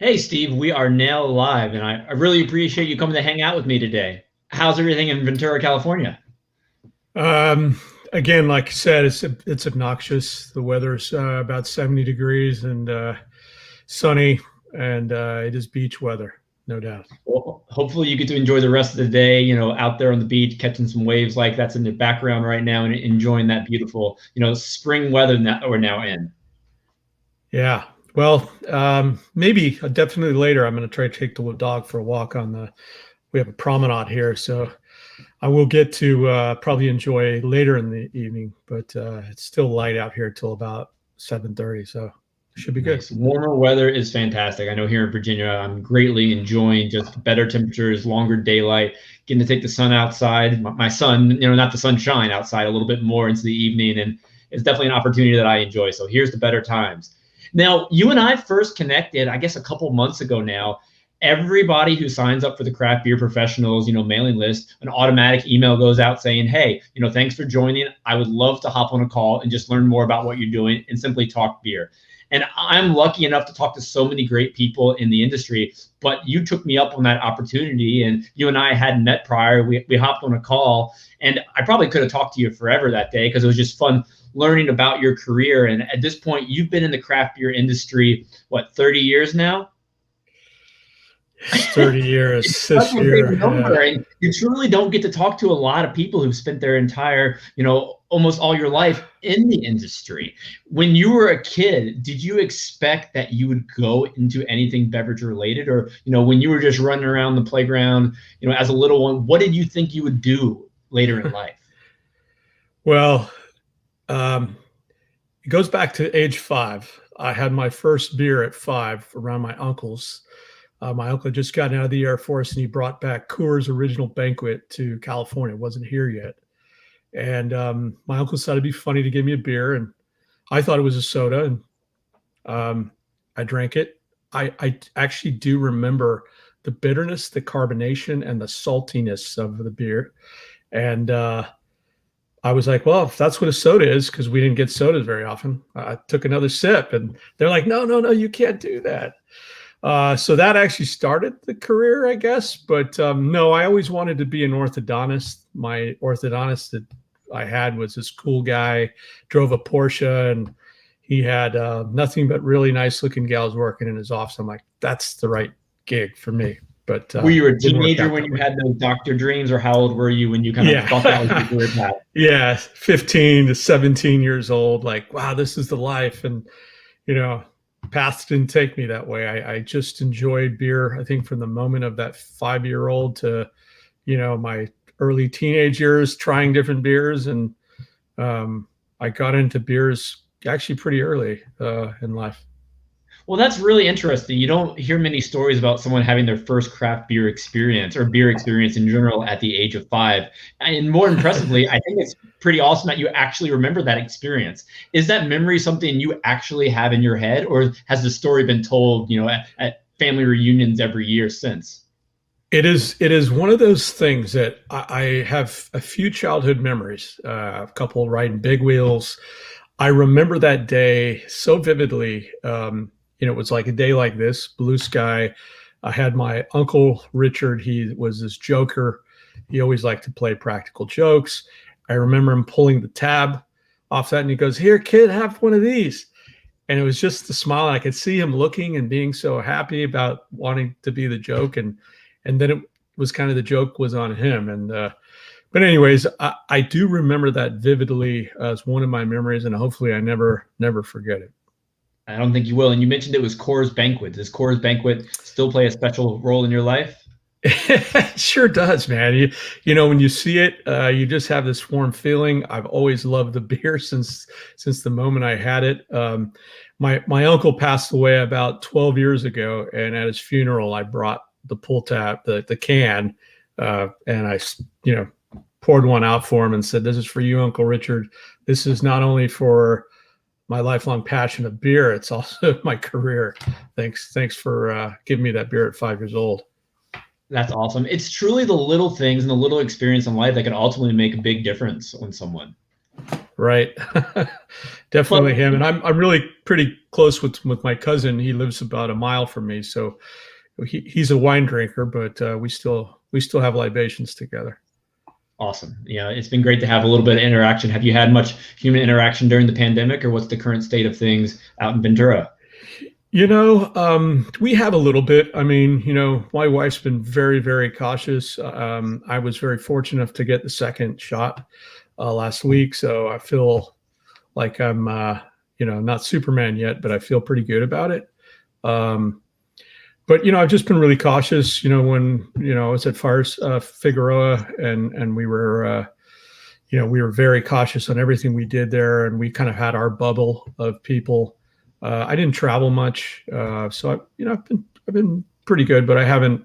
Hey, Steve, we are now live, and I really appreciate you coming to hang out with me today. How's everything in Ventura, California? Um, Again, like I said, it's obnoxious. The weather's about 70 degrees and sunny, and it is beach weather, no doubt. Well, hopefully, you get to enjoy the rest of the day, out there on the beach, catching some waves like that's in the background right now and enjoying that beautiful, spring weather that we're now in. Yeah. Well, maybe definitely later. I'm going to try to take the dog for a walk on the. We have a promenade here, so I will get to probably enjoy later in the evening. But it's still light out here till about 7:30, so it should be good. Nice. Warmer weather is fantastic. I know here in Virginia, I'm greatly enjoying just better temperatures, longer daylight, getting to take the sun outside. My son, not the sunshine outside a little bit more into the evening. And it's definitely an opportunity that I enjoy. So here's the better times. Now, you and I first connected, I guess, a couple months ago now. Everybody who signs up for the craft beer professionals, mailing list, an automatic email goes out saying, hey, thanks for joining. I would love to hop on a call and just learn more about what you're doing and simply talk beer. And I'm lucky enough to talk to so many great people in the industry, but you took me up on that opportunity, and you and I hadn't met prior. We hopped on a call, and I probably could have talked to you forever that day because it was just fun learning about your career. And at this point, you've been in the craft beer industry, what, 30 years now? It's 30 It's years such this a big year. number, and you truly don't get to talk to a lot of people who've spent their entire, almost all your life in the industry. When you were a kid, did you expect that you would go into anything beverage related? Or, when you were just running around the playground, as a little one, what did you think you would do later in life? Well, um, it goes back to age 5. I had my first beer at 5 around my uncle's. My uncle had just gotten out of the Air Force and he brought back Coors Original Banquet to California. It wasn't here yet. And my uncle thought it'd be funny to give me a beer. And I thought it was a soda. And I drank it. I actually do remember the bitterness, the carbonation, and the saltiness of the beer. And I was like, well, if that's what a soda is, because we didn't get sodas very often, I took another sip and they're like, no, no, no, you can't do that. So that actually started the career, I guess. But no, I always wanted to be an orthodontist. My orthodontist that I had was this cool guy, drove a Porsche, and he had nothing but really nice looking gals working in his office. I'm like, that's the right gig for me. But Were you a didn't work teenager out when that you way. had those doctor dreams, or how old were you when you kind of thought that was your Yeah. career path? Yeah. 15 to 17 years old. Like, wow, this is the life. And, you know, paths didn't take me that way. I just enjoyed beer. I think from the moment of that 5-year-old to, my early teenage years, trying different beers. And I got into beers actually pretty early in life. Well, that's really interesting. You don't hear many stories about someone having their first craft beer experience or beer experience in general at the age of 5. And more impressively, I think it's pretty awesome that you actually remember that experience. Is that memory something you actually have in your head, or has the story been told, at family reunions every year since? It is one of those things that I have a few childhood memories, a couple riding big wheels. I remember that day so vividly. It was like a day like this, blue sky. I had my uncle Richard. He was this joker. He always liked to play practical jokes. I remember him pulling the tab off that, and he goes, "Here, kid, have one of these." And it was just the smile. I could see him looking and being so happy about wanting to be the joke, and then it was kind of the joke was on him. And but anyways, I do remember that vividly as one of my memories, and hopefully I never forget it. I don't think you will. And you mentioned it was Coors Banquet. Does Coors Banquet still play a special role in your life? It sure does, man. You know when you see it, you just have this warm feeling. I've always loved the beer since the moment I had it. My uncle passed away about 12 years ago, and at his funeral, I brought the pull tab, the can, and I poured one out for him and said, "This is for you, Uncle Richard. This is not only for my lifelong passion of beer, it's also my career. Thanks for giving me that beer at 5 years old." That's awesome. It's truly the little things and the little experience in life that can ultimately make a big difference on someone. Right. But Definitely him. And I'm really pretty close with my cousin. He lives about a mile from me, so he's a wine drinker, but we still have libations together. awesome. Yeah, it's been great to have a little bit of interaction. Have you had much human interaction during the pandemic, or what's the current state of things out in Ventura? We have a little bit. I mean, my wife's been very, very cautious. I was very fortunate enough to get the second shot last week, so I feel like I'm, not Superman yet, but I feel pretty good about it. Um, but I've just been really cautious. When I was at Figueroa, and we were very cautious on everything we did there, and we kind of had our bubble of people. I didn't travel much, so I've been pretty good, but I haven't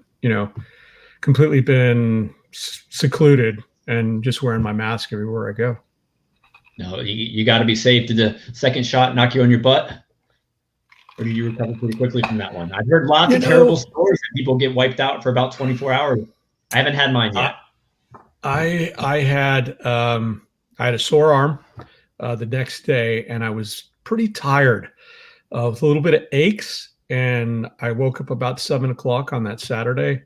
completely been secluded and just wearing my mask everywhere I go. No, you got to be safe. Did the second shot knock you on your butt, or did you recover pretty quickly from that one? I've heard lots You of terrible know, stories that people get wiped out for about 24 hours. I haven't had mine I yet. I had a sore arm the next day, and I was pretty tired with a little bit of aches. And I woke up about 7 o'clock on that Saturday.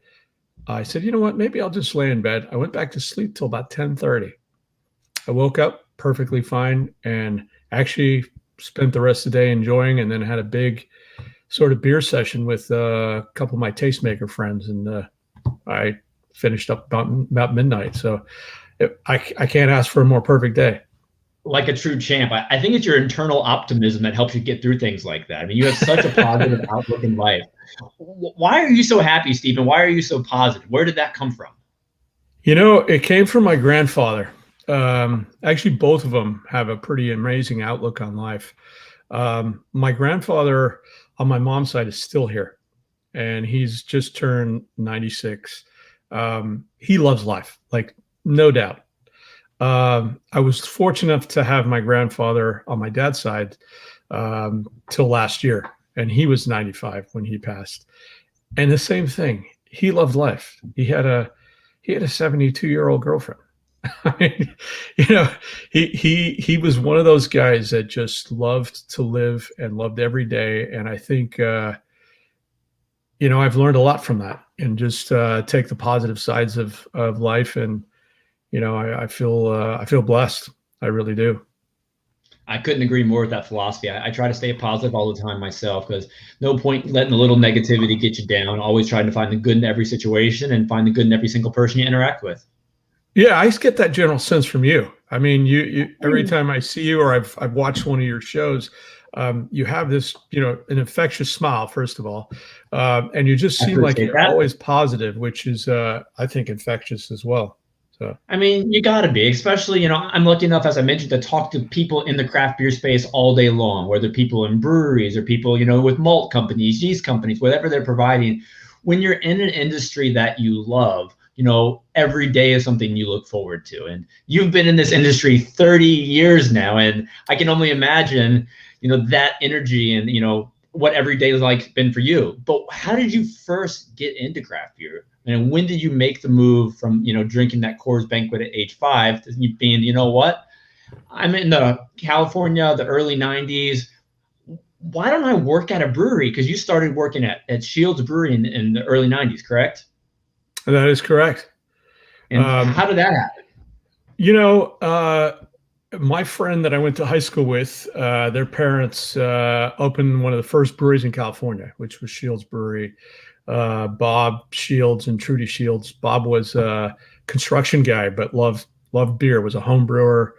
I said, you know what? Maybe I'll just lay in bed. I went back to sleep till about 10:30. I woke up perfectly fine and actually spent the rest of the day enjoying, and then had a big sort of beer session with a couple of my tastemaker friends, and I finished up about midnight. So I can't ask for a more perfect day. Like a true champ. I think it's your internal optimism that helps you get through things like that. I mean, you have such a positive outlook in life. Why are you so happy, Stephen? Why are you so positive? Where did that come from? It came from my grandfather. Actually, both of them have a pretty amazing outlook on life. My grandfather on my mom's side is still here, and he's just turned 96. He loves life, like, no doubt. I was fortunate enough to have my grandfather on my dad's side till last year, and he was 95 when he passed. And the same thing, he loved life. He had a 72-year-old girlfriend. I mean, he was one of those guys that just loved to live and loved every day. And I think I've learned a lot from that, and just take the positive sides of life. And I feel blessed. I really do. I couldn't agree more with that philosophy. I try to stay positive all the time myself, because no point letting a little negativity get you down. Always trying to find the good in every situation and find the good in every single person you interact with. Yeah, I just get that general sense from you. I mean, you every time I see you, or I've watched one of your shows, you have this, an infectious smile, first of all, and you just I seem like appreciate you're that. always positive, which is, I think, infectious as well. So I mean, you got to be, especially, I'm lucky enough, as I mentioned, to talk to people in the craft beer space all day long, whether people in breweries or people, with malt companies, yeast companies, whatever they're providing. When you're in an industry that you love, every day is something you look forward to. And you've been in this industry 30 years now. And I can only imagine, that energy and, what every day is like been for you. But how did you first get into craft beer? And when did you make the move from, drinking that Coors Banquet at age 5 to being, what? I'm in the California, the early 90s. Why don't I work at a brewery? Because you started working at Shields Brewery in the early 90s, correct? that is correct. And Um, how did that happen? you know, my friend that I went to high school with, their parents opened one of the first breweries in California, which was Shields Brewery. Bob Shields and Trudy Shields. Bob was a construction guy, but loved beer. Was a home brewer.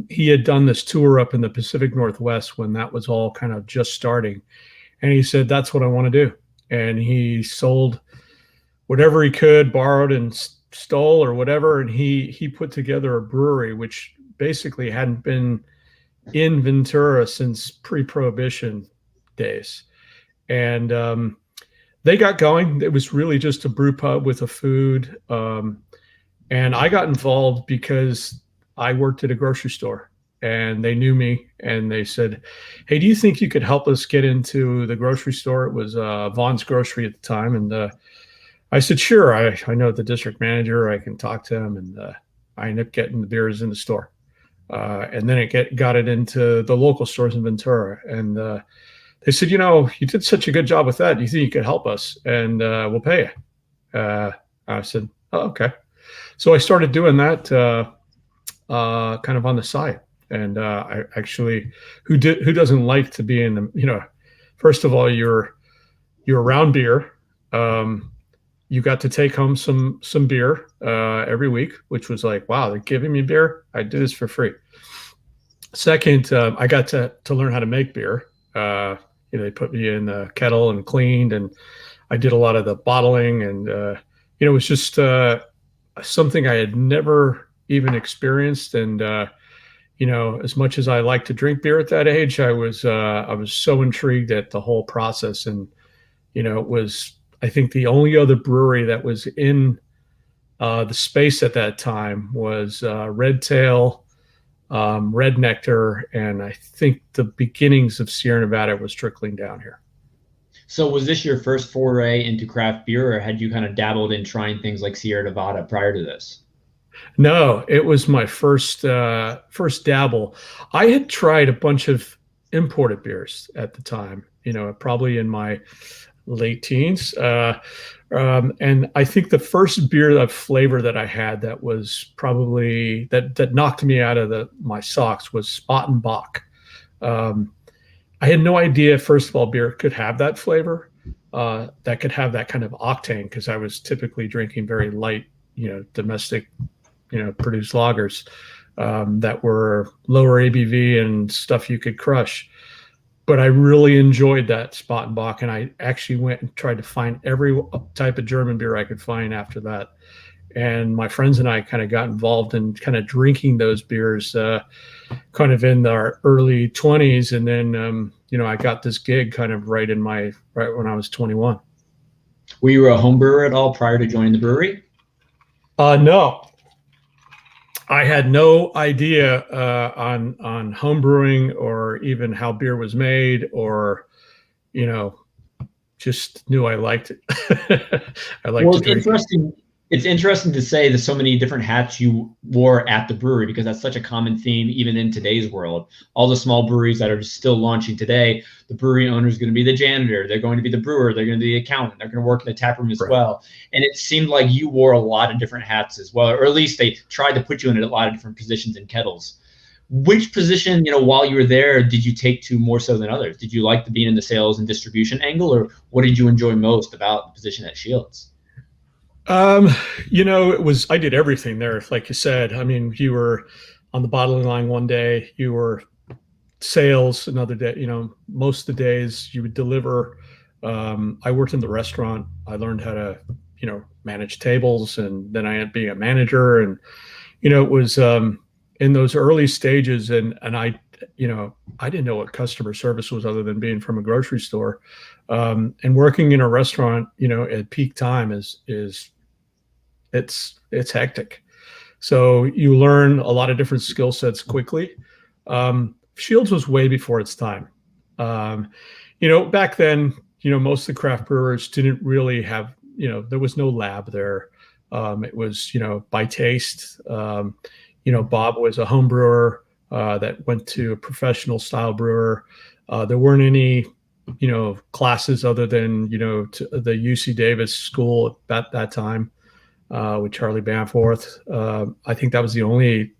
He had done this tour up in the Pacific Northwest when that was all kind of just starting, and he said, "That's what I want to do." And he sold whatever he could, borrowed and stole or whatever, and he put together a brewery which basically hadn't been in Ventura since pre-prohibition days. And they got going. It was really just a brew pub with a food. And I got involved because I worked at a grocery store, and they knew me, and they said, "Hey, do you think you could help us get into the grocery store?" It was Vaughn's Grocery at the time. And I said, "Sure. I know the district manager. I can talk to him." And I ended up getting the beers in the store. And then got it into the local stores in Ventura. And they said, you did such a good job with that. Do you think you could help us? And we'll pay you. I said, oh, okay. So I started doing that kind of on the side. And I actually, who doesn't like to be in the, first of all, you're around beer. You got to take home some beer every week, which was like, wow, they're giving me beer. I do this for free. Second, I got to learn how to make beer. They put me in the kettle and cleaned, and I did a lot of the bottling, and it was just something I had never even experienced. And as much as I like to drink beer at that age, I was so intrigued at the whole process. And it was, I think, the only other brewery that was in the space at that time was Red Tail, Red Nectar, and I think the beginnings of Sierra Nevada was trickling down here. So was this your first foray into craft beer, or had you kind of dabbled in trying things like Sierra Nevada prior to this? No, it was my first dabble. I had tried a bunch of imported beers at the time, probably in my late teens. And I think the first beer of flavor that I had that was probably that knocked me out of my socks was Spot and Bock. I had no idea, first of all, beer could have that flavor, that could have that kind of octane, because I was typically drinking very light, domestic, produced lagers that were lower ABV and stuff you could crush. But I really enjoyed that Spot and Bock, and I actually went and tried to find every type of German beer I could find after that. And my friends and I kind of got involved in kind of drinking those beers kind of in our early 20s. And then, I got this gig kind of right when I was 21. Were you a home brewer at all prior to joining the brewery? No. I had no idea on home brewing or even how beer was made, or, just knew I liked it. I liked to drink. It's interesting to say that so many different hats you wore at the brewery, because that's such a common theme even in today's world. All the small breweries that are still launching today, the brewery owner is going to be the janitor, they're going to be the brewer, they're going to be the accountant, they're going to work in the tap room as well. And it seemed like you wore a lot of different hats as well, or at least they tried to put you in a lot of different positions and kettles. Which position, while you were there, did you take to more so than others? Did you like the being in the sales and distribution angle, or what did you enjoy most about the position at Shields? I did everything there. Like you said, I mean, you were on the bottling line one day, you were sales another day, most of the days you would deliver. I worked in the restaurant. I learned how to, manage tables, and then I ended up being a manager. And, it was, in those early stages, and I didn't know what customer service was other than being from a grocery store. And working in a restaurant, at peak time it's hectic. So you learn a lot of different skill sets quickly. Shields was way before its time. Back then, most of the craft brewers didn't really have, there was no lab there. It was, by taste. Bob was a home brewer that went to a professional style brewer. There weren't any, classes other than, to the UC Davis school at that time. With Charlie Banforth. I think that was the only,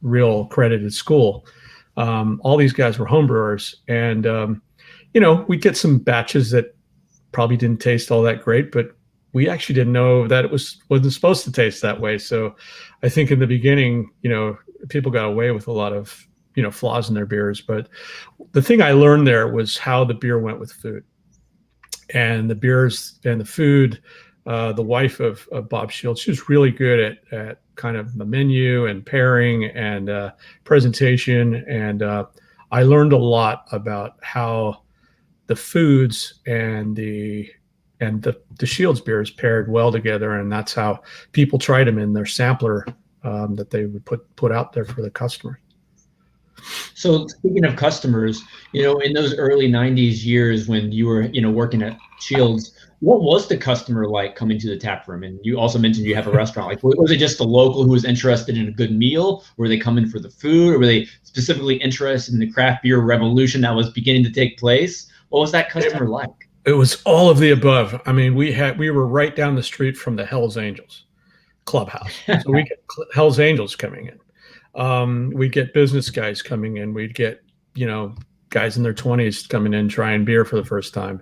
real accredited school. All these guys were homebrewers, and we'd get some batches that probably didn't taste all that great, but we actually didn't know that it wasn't supposed to taste that way. So I think in the beginning, people got away with a lot of, flaws in their beers. But the thing I learned there was how the beer went with food, and the beers and the food. The wife of Bob Shields, she was really good at kind of the menu and pairing and presentation. And I learned a lot about how the foods and the Shields beers paired well together. And that's how people tried them in their sampler that they would put out there for the customer. So speaking of customers, in those early 90s years when you were, working at Shields, what was the customer like coming to the tap room? And you also mentioned you have a restaurant. Like, was it just the local who was interested in a good meal? Were they coming for the food? Or were they specifically interested in the craft beer revolution that was beginning to take place? What was that customer like? It was all of the above. I mean, we were right down the street from the Hells Angels clubhouse. So we get Hells Angels coming in. We'd get business guys coming in. We'd get, guys in their 20s coming in trying beer for the first time.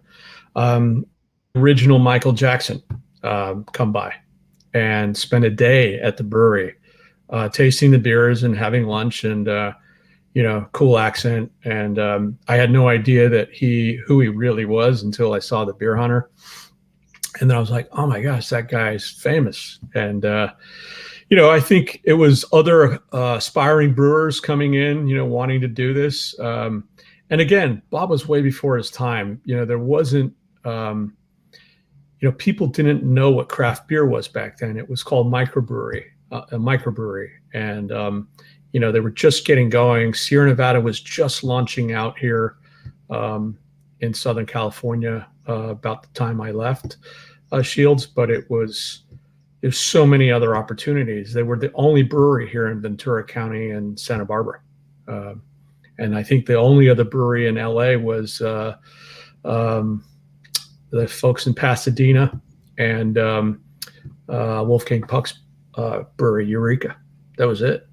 Original Michael Jackson come by and spend a day at the brewery, tasting the beers and having lunch and, cool accent. And I had no idea that who he really was until I saw the Beer Hunter. And then I was like, oh my gosh, that guy's famous. And, I think it was other aspiring brewers coming in, wanting to do this. And again, Bob was way before his time. There wasn't, people didn't know what craft beer was back then. It was called microbrewery, a microbrewery. And, they were just getting going. Sierra Nevada was just launching out here in Southern California about the time I left Shields, but there's so many other opportunities. They were the only brewery here in Ventura County and Santa Barbara. And I think the only other brewery in LA was the folks in Pasadena and Wolfgang Puck's brewery, Eureka. That was it.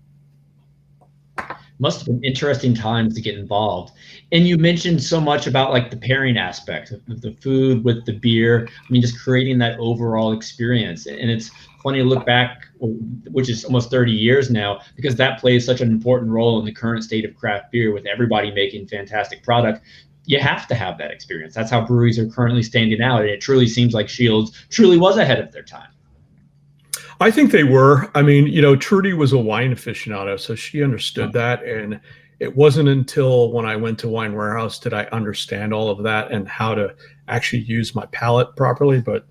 Must have been interesting times to get involved. And you mentioned so much about like the pairing aspect of the food with the beer. I mean, just creating that overall experience. And it's funny to look back, which is almost 30 years now, because that plays such an important role in the current state of craft beer with everybody making fantastic product. You have to have that experience. That's how breweries are currently standing out. And it truly seems like Shields truly was ahead of their time. I think they were. I mean, Trudy was a wine aficionado, so she understood that. And it wasn't until when I went to Wine Warehouse did I understand all of that and how to actually use my palate properly. But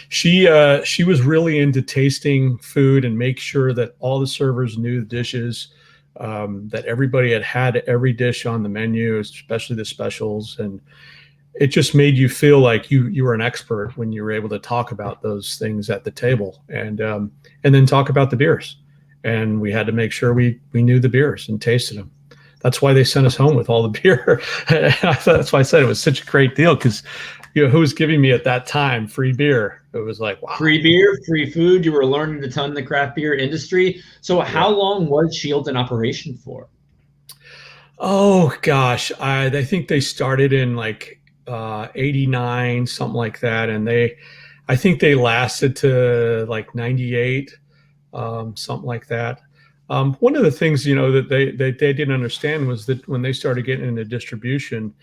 she was really into tasting food and make sure that all the servers knew the dishes, that everybody had every dish on the menu, especially the specials. And it just made you feel like you were an expert when you were able to talk about those things at the table and then talk about the beers. And we had to make sure we knew the beers and tasted them. That's why they sent us home with all the beer. That's why I said it was such a great deal, because who was giving me at that time free beer? It was like, wow. Free beer, free food. You were learning a ton in the craft beer industry. So how long was Shields in operation for? Oh gosh, I think they started in like 89, something like that, and I think they lasted to like 98, something like that. One of the things that they didn't understand was that when they started getting into distribution,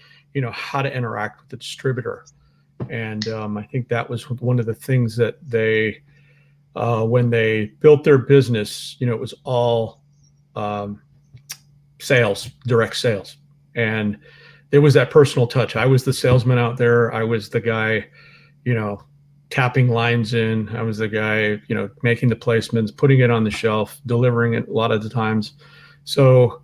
how to interact with the distributor. And I think that was one of the things that they when they built their business, it was all sales, direct sales. And there was that personal touch. I was the salesman out there. I was the guy, tapping lines in. I was the guy, making the placements, putting it on the shelf, delivering it a lot of the times. So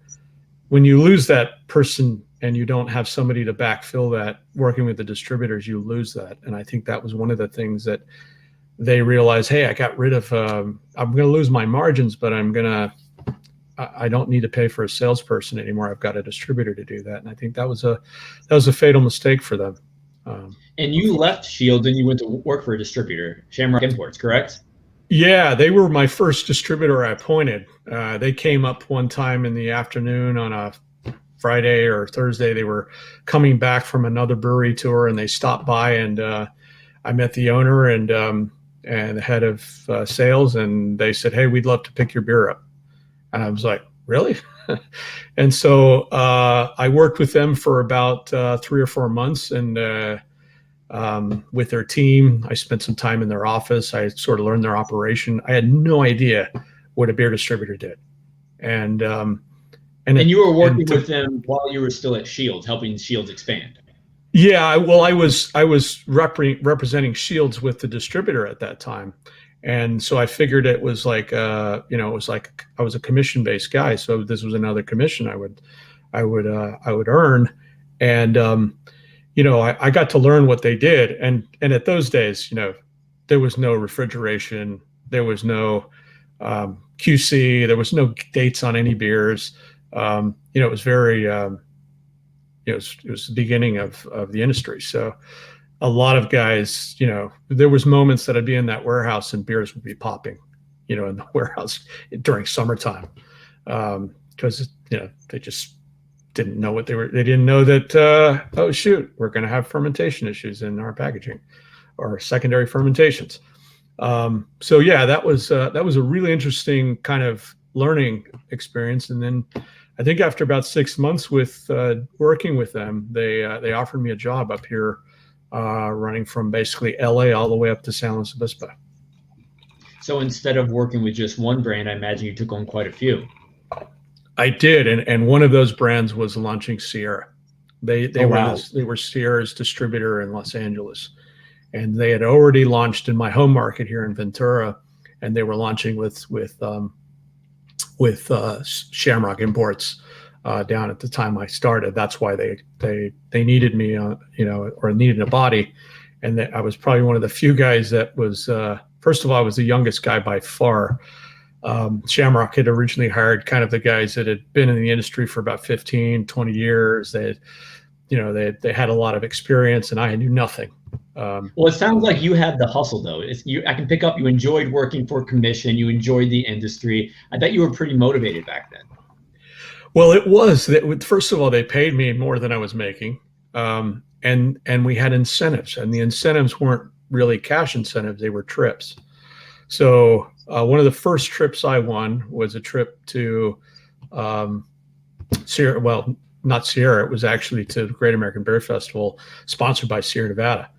when you lose that person and you don't have somebody to backfill that, working with the distributors, you lose that. And I think that was one of the things that they realized, hey, I got rid of, I'm going to lose my margins, but I don't need to pay for a salesperson anymore. I've got a distributor to do that. And I think that was a fatal mistake for them. And you left Shields and you went to work for a distributor, Shamrock Imports, correct? Yeah, they were my first distributor I appointed. They came up one time in the afternoon on a Friday or Thursday. They were coming back from another brewery tour, and they stopped by, and I met the owner and the head of sales, and they said, "Hey, we'd love to pick your beer up." And I was like, "Really?" And so I worked with them for about 3 or 4 months, and with their team, I spent some time in their office. I sort of learned their operation. I had no idea what a beer distributor did, and you were working with them while you were still at Shields, helping Shields expand. Yeah, well, I was representing Shields with the distributor at that time, and so I figured it was like it was like I was a commission-based guy, so this was another commission I would I would earn. And I got to learn what they did. And at those days, there was no refrigeration, there was no QC, there was no dates on any beers. It was very it was the beginning of the industry. So a lot of guys, there was moments that I'd be in that warehouse and beers would be popping, in the warehouse during summertime, because they just didn't know what they were. They didn't know that oh shoot, we're going to have fermentation issues in our packaging or secondary fermentations. So yeah, that was a really interesting kind of learning experience. And then I think after about 6 months with working with them, they offered me a job up here, running from basically LA all the way up to San Luis Obispo. So instead of working with just one brand, I imagine you took on quite a few. I did, and one of those brands was launching Sierra. They wow. were Sierra's distributor in Los Angeles, and they had already launched in my home market here in Ventura, and they were launching with Shamrock Imports down at the time I started. That's why they needed me, or needed a body, and I was probably one of the few guys that was. First of all, I was the youngest guy by far. Shamrock had originally hired kind of the guys that had been in the industry for about 15, 20 years. They had a lot of experience, and I knew nothing. Well, it sounds like you had the hustle, though. I can pick up. You enjoyed working for commission. You enjoyed the industry. I bet you were pretty motivated back then. Well, it was. First of all, they paid me more than I was making, and we had incentives, and the incentives weren't really cash incentives; they were trips. So one of the first trips I won was a trip to Sierra. Well, not Sierra. It was actually to the Great American Beer Festival, sponsored by Sierra Nevada.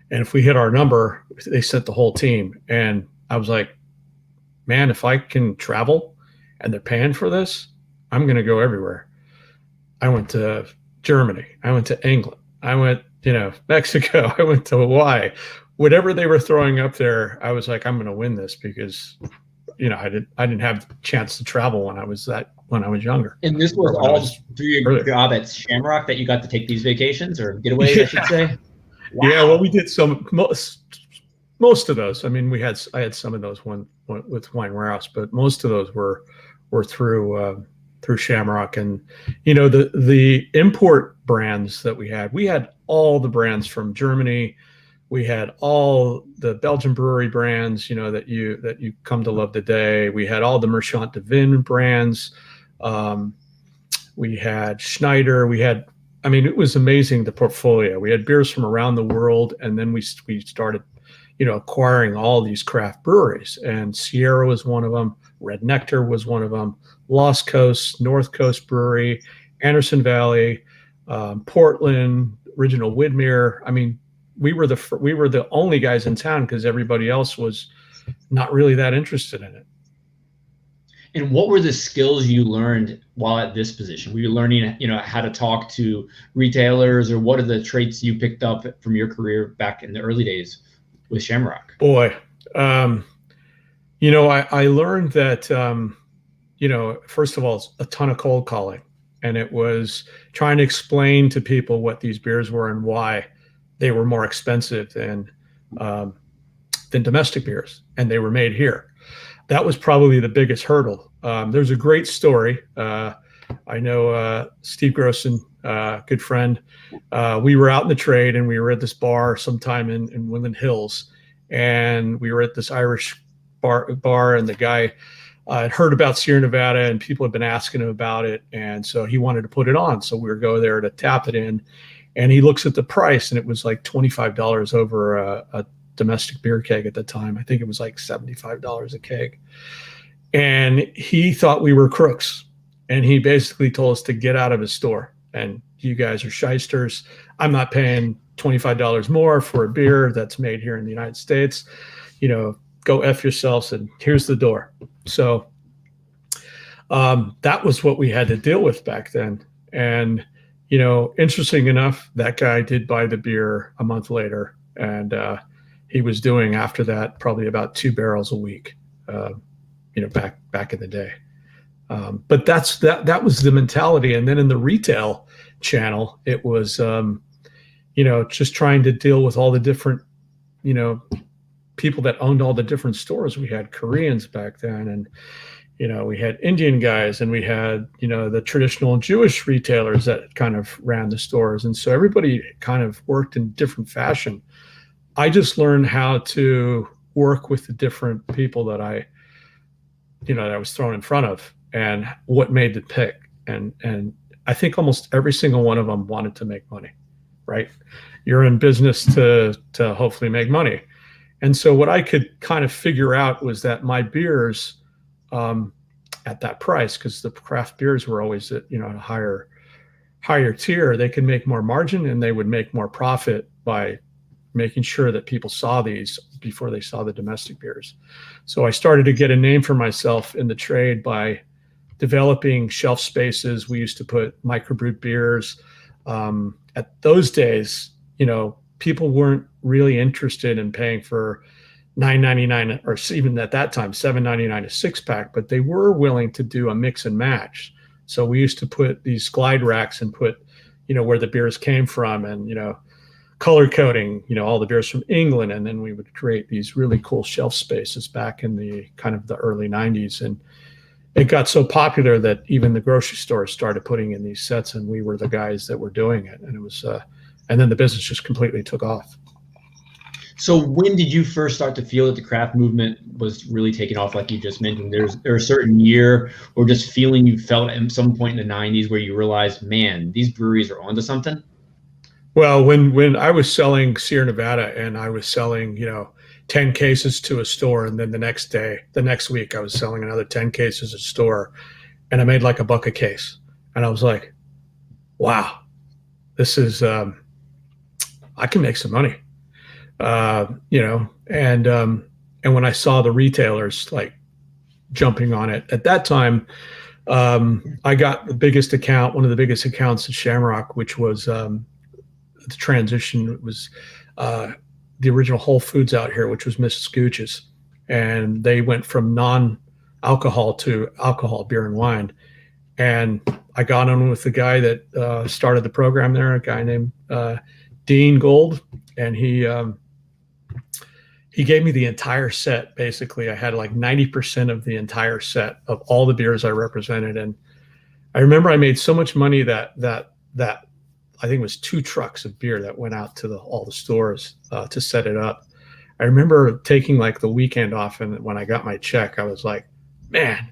And if we hit our number, they sent the whole team. And I was like, man, if I can travel and they're paying for this, I'm going to go everywhere. I went to Germany. I went to England. I went, Mexico. I went to Hawaii. Whatever they were throwing up there, I was like, I'm going to win this because, I didn't have the chance to travel when I was younger. And this was all through your job at Shamrock that you got to take these vacations or getaways, I should say. Wow. Yeah, well, we did most of those. I mean, I had some of those one with Wine Warehouse, but most of those were through Shamrock. And the import brands that we had all the brands from Germany. We had all the Belgian brewery brands, that you come to love today. We had all the Merchant de Vin brands. We had Schneider. It was amazing, the portfolio. We had beers from around the world, and then we started, acquiring all these craft breweries. And Sierra was one of them. Red Nectar was one of them. Lost Coast, North Coast Brewery, Anderson Valley, Portland, Original Widmer. I mean, we were the only guys in town because everybody else was not really that interested in it. And what were the skills you learned while at this position? Were you learning, how to talk to retailers, or what are the traits you picked up from your career back in the early days with Shamrock? Boy, I learned that, first of all, a ton of cold calling, and it was trying to explain to people what these beers were and why they were more expensive than domestic beers, and they were made here. That was probably the biggest hurdle. There's a great story. I know Steve Grosson, good friend. We were out in the trade, and we were at this bar sometime in Woodland Hills, and we were at this Irish bar, and the guy had heard about Sierra Nevada, and people had been asking him about it, and so he wanted to put it on. So we were go there to tap it in, and he looks at the price, and it was like $25 over a domestic beer keg at the time. I think it was like $75 a keg. And he thought we were crooks. And he basically told us to get out of his store. And you guys are shysters. I'm not paying $25 more for a beer that's made here in the United States. Go F yourselves, and here's the door. So that was what we had to deal with back then. And, interesting enough, that guy did buy the beer a month later. And he was doing after that probably about 2 barrels a week, back in the day. But that was the mentality. And then in the retail channel, it was, just trying to deal with all the different, people that owned all the different stores. We had Koreans back then, and we had Indian guys, and we had, the traditional Jewish retailers that kind of ran the stores. And so everybody kind of worked in different fashion. I just learned how to work with the different people that I was thrown in front of, and what made the pick. And I think almost every single one of them wanted to make money, right? You're in business to hopefully make money. And so what I could kind of figure out was that my beers, at that price, because the craft beers were always at a higher tier, they could make more margin, and they would make more profit by making sure that people saw these before they saw the domestic beers. So I started to get a name for myself in the trade by developing shelf spaces. We used to put microbrewed beers. At those days, people weren't really interested in paying for $9.99, or even at that time $7.99 a six pack, but they were willing to do a mix and match. So we used to put these glide racks and put, where the beers came from, and color coding, all the beers from England, and then we would create these really cool shelf spaces back in the kind of the early 90s. And it got so popular that even the grocery stores started putting in these sets, and we were the guys that were doing it. And it was and then the business just completely took off. So when did you first start to feel that the craft movement was really taking off? Like you just mentioned, there a certain year or just feeling you felt at some point in the 90s where you realized, man, these breweries are onto something? Well, when I was selling Sierra Nevada, and I was selling, 10 cases to a store, and then the next week I was selling another 10 cases at a store, and I made like $1 a case. And I was like, wow, this is, I can make some money. And when I saw the retailers like jumping on it at that time, I got the biggest account, one of the biggest accounts at Shamrock, which was the transition. It was the original Whole Foods out here, which was Mrs. Gooch's, and they went from non-alcohol to alcohol, beer and wine. And I got on with the guy that started the program there, a guy named Dean Gold, and he gave me the entire set. Basically, I had like 90% of the entire set of all the beers I represented. And I remember I made so much money that I think it was 2 trucks of beer that went out to all the stores to set it up. I remember taking like the weekend off, and when I got my check, I was like, man,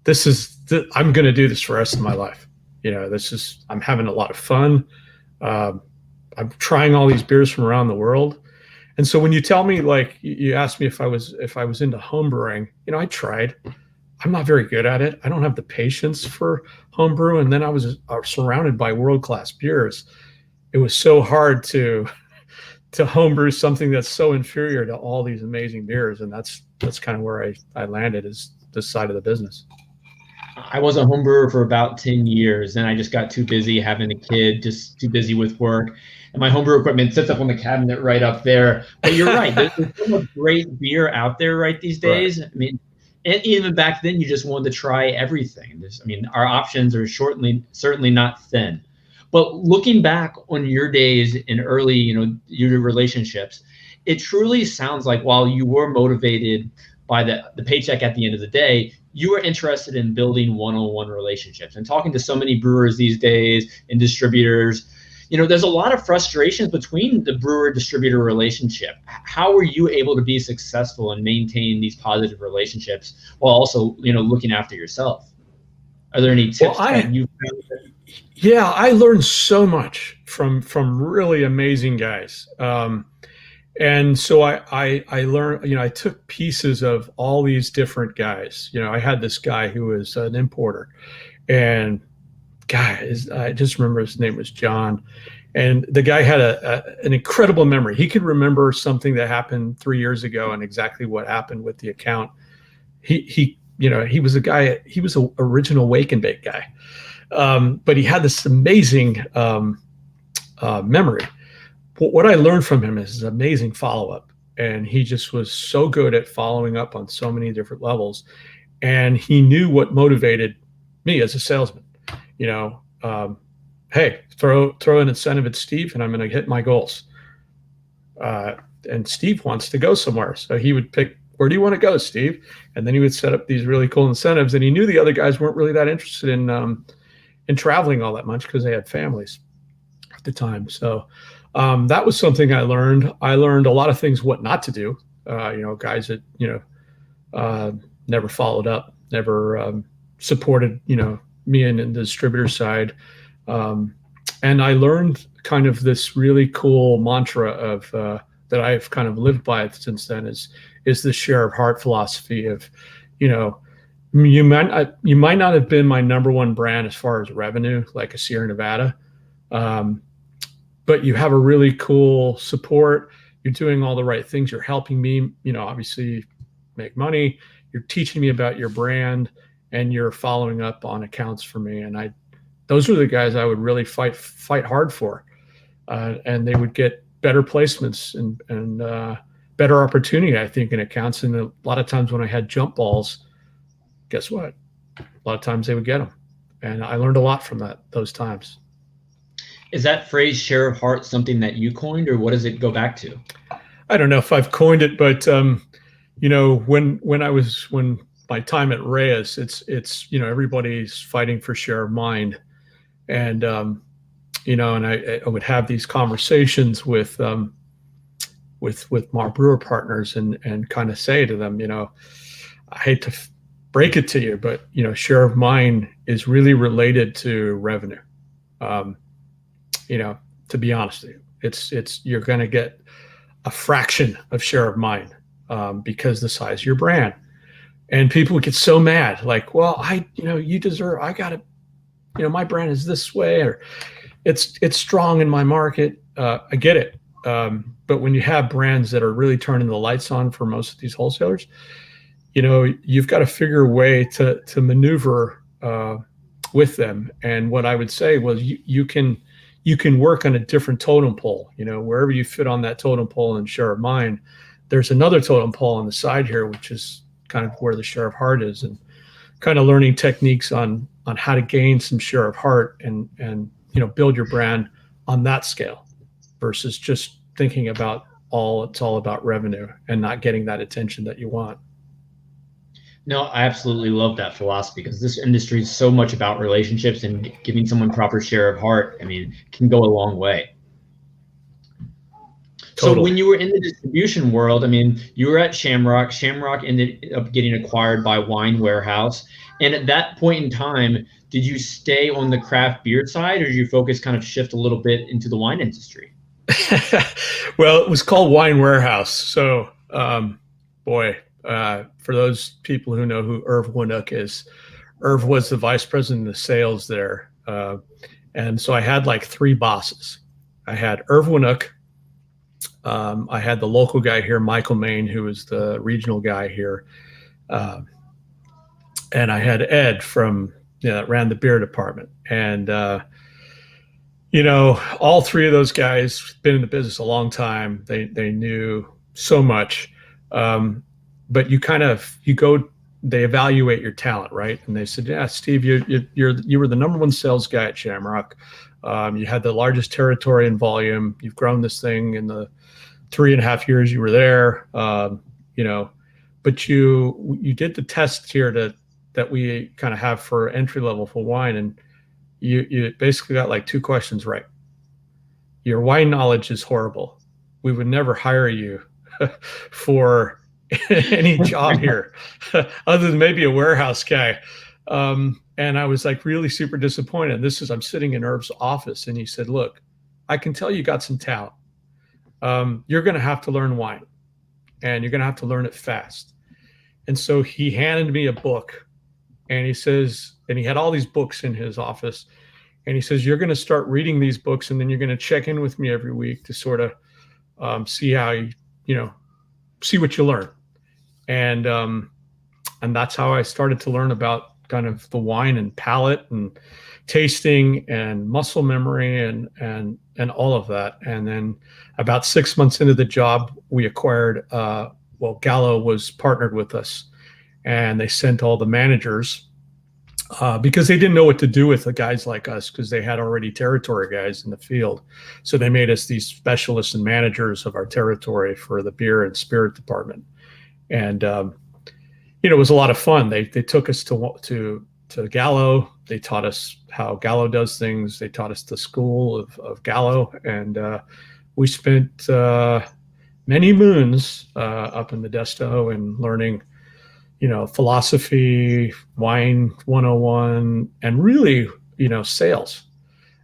I'm going to do this for the rest of my life. I'm having a lot of fun. I'm trying all these beers from around the world. And so when you tell me, like, you asked me if I was into home brewing, I tried. I'm not very good at it. I don't have the patience for home brew. And then I was surrounded by world-class beers. It was so hard to home brew something that's so inferior to all these amazing beers. And that's kind of where I landed, is this side of the business. I was a home brewer for about 10 years. Then I just got too busy having a kid, just too busy with work. And my homebrew equipment sits up on the cabinet right up there. But you're right. There's so much great beer out there right these days. Right. I mean, and even back then, you just wanted to try everything. Our options are certainly not thin. But looking back on your days in early, your relationships, it truly sounds like while you were motivated by the paycheck at the end of the day, you were interested in building one-on-one relationships. And talking to so many brewers these days and distributors, there's a lot of frustrations between the brewer-distributor relationship. How were you able to be successful and maintain these positive relationships while also, looking after yourself? Are there any tips that you found? Yeah, I learned so much from really amazing guys. And so I learned, I took pieces of all these different guys. I had this guy who was an importer, and I just remember his name was John. And the guy had an incredible memory. He could remember something that happened 3 years ago and exactly what happened with the account. He was a guy, he was an original wake and bake guy. But he had this amazing memory. What I learned from him is amazing follow-up. And he just was so good at following up on so many different levels. And he knew what motivated me as a salesman. Hey, throw an incentive at Steve and I'm going to hit my goals. And Steve wants to go somewhere. So he would pick, where do you want to go, Steve? And then he would set up these really cool incentives. And he knew the other guys weren't really that interested in traveling all that much because they had families at the time. So that was something I learned. I learned a lot of things, what not to do. Guys that, never followed up, never supported, me in the distributor side. And I learned kind of this really cool mantra of that I've kind of lived by since then is the share of heart philosophy of, you might not have been my number one brand as far as revenue, like a Sierra Nevada, but you have a really cool support. You're doing all the right things. You're helping me, obviously make money. You're teaching me about your brand, and you're following up on accounts for me. And those were the guys I would really fight hard for, and they would get better placements and better opportunity, I think, in accounts. And a lot of times when I had jump balls, guess what? A lot of times they would get them, and I learned a lot from those times. Is that phrase "share of heart" something that you coined, or what does it go back to? I don't know if I've coined it, but when my time at Reyes, it's everybody's fighting for share of mind, and and I would have these conversations with my brewer partners and kind of say to them, I hate to break it to you, but share of mind is really related to revenue. To be honest with you, it's you're going to get a fraction of share of mind because the size of your brand. And people would get so mad, like, well, you deserve, I got it. My brand is this way, or it's strong in my market. I get it. But when you have brands that are really turning the lights on for most of these wholesalers, you've got to figure a way to maneuver with them. And what I would say was you can work on a different totem pole, wherever you fit on that totem pole and share of mind. There's another totem pole on the side here, which is kind of where the share of heart is, and kind of learning techniques on how to gain some share of heart and build your brand on that scale versus just thinking about it's all about revenue and not getting that attention that you want. No, I absolutely love that philosophy because this industry is so much about relationships, and giving someone proper share of heart, can go a long way. Totally. So when you were in the distribution world, you were at Shamrock. Shamrock ended up getting acquired by Wine Warehouse. And at that point in time, did you stay on the craft beer side, or did your focus kind of shift a little bit into the wine industry? Well, it was called Wine Warehouse. So, for those people who know who Irv Winnook is, Irv was the vice president of sales there. And so I had like three bosses. I had Irv Winnook. I had the local guy here, Michael Main, who was the regional guy here. And I had Ed that ran the beer department. And, all three of those guys been in the business a long time. They knew so much. But they evaluate your talent, right? And they said, yeah, Steve, you were the number one sales guy at Shamrock. You had the largest territory and volume. You've grown this thing in the 3.5 years you were there. But you did the test here that we kind of have for entry level for wine, and you basically got like two questions right. Your wine knowledge is horrible. We would never hire you for any job here other than maybe a warehouse guy. And I was like really super disappointed. I'm sitting in Irv's office, and he said, look, I can tell you got some talent. You're going to have to learn wine, and you're going to have to learn it fast. And so he handed me a book, and he says, and he had all these books in his office, and he says, you're going to start reading these books, and then you're going to check in with me every week to sort of see how see what you learn. And that's how I started to learn about kind of the wine and palate and tasting and muscle memory and all of that. And then about 6 months into the job, we acquired, Gallo was partnered with us, and they sent all the managers because they didn't know what to do with the guys like us because they had already territory guys in the field. So they made us these specialists and managers of our territory for the beer and spirit department. And, it was a lot of fun. They took us to Gallo. They taught us how Gallo does things. They taught us the school of Gallo. And we spent many moons up in Modesto and learning philosophy, wine 101, and really, sales.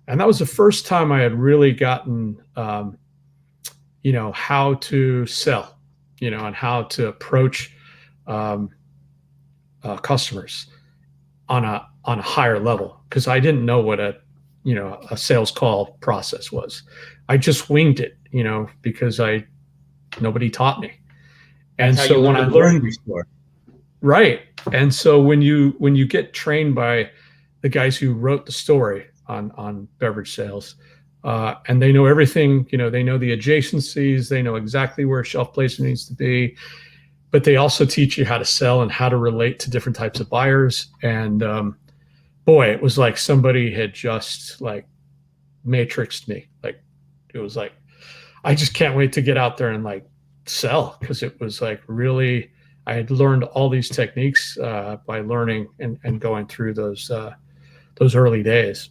And that was the first time I had really gotten, how to sell, and how to approach customers on a higher level, because I didn't know what a sales call process was. I just winged it, because nobody taught me. And so when I learned, right. And so when you get trained by the guys who wrote the story on beverage sales, and they know everything, they know the adjacencies, they know exactly where shelf placement needs to be, but they also teach you how to sell and how to relate to different types of buyers. And boy, it was like somebody had just like matrixed me. Like, it was like, I just can't wait to get out there and like sell, because it was like really, I had learned all these techniques by learning and going through those early days.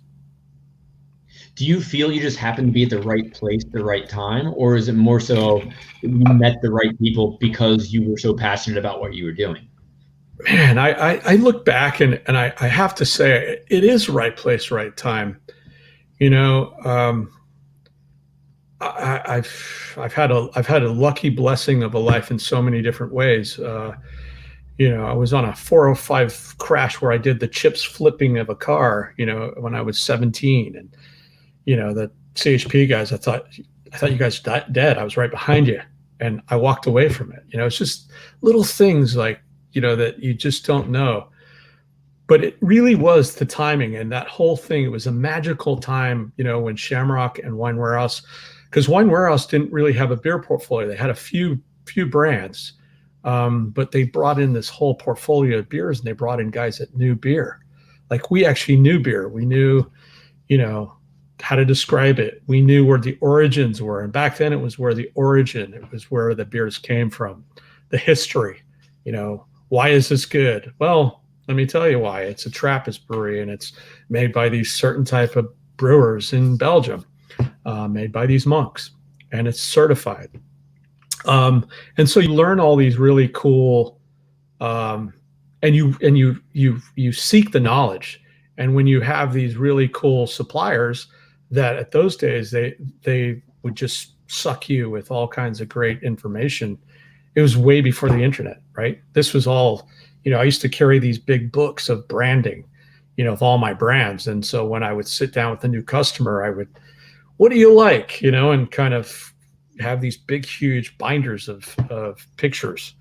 Do you feel you just happened to be at the right place at the right time, or is it more so you met the right people because you were so passionate about what you were doing? Man, I look back and I have to say it is right place, right time. I've had a lucky blessing of a life in so many different ways. I was on a 405 crash where I did the chips flipping of a car, when I was 17, and the CHP guys, I thought you guys dead. I was right behind you, and I walked away from it. It's just little things like, that you just don't know. But it really was the timing and that whole thing. It was a magical time, when Shamrock and Wine Warehouse, because Wine Warehouse didn't really have a beer portfolio. They had a few brands, but they brought in this whole portfolio of beers, and they brought in guys that knew beer. Like, we actually knew beer. We knew, how to describe it. We knew where the origins were. And back then it was where the origin, it was where the beers came from, the history, why is this good? Well, let me tell you why. It's a Trappist brewery, and it's made by these certain type of brewers in Belgium, made by these monks, and it's certified. And so you learn all these really cool, and you seek the knowledge. And when you have these really cool suppliers that at those days they would just suck you with all kinds of great information. It was way before the internet, right? This was all, I used to carry these big books of branding, of all my brands. And so when I would sit down with a new customer, I would, what do you like? And kind of have these big, huge binders of pictures.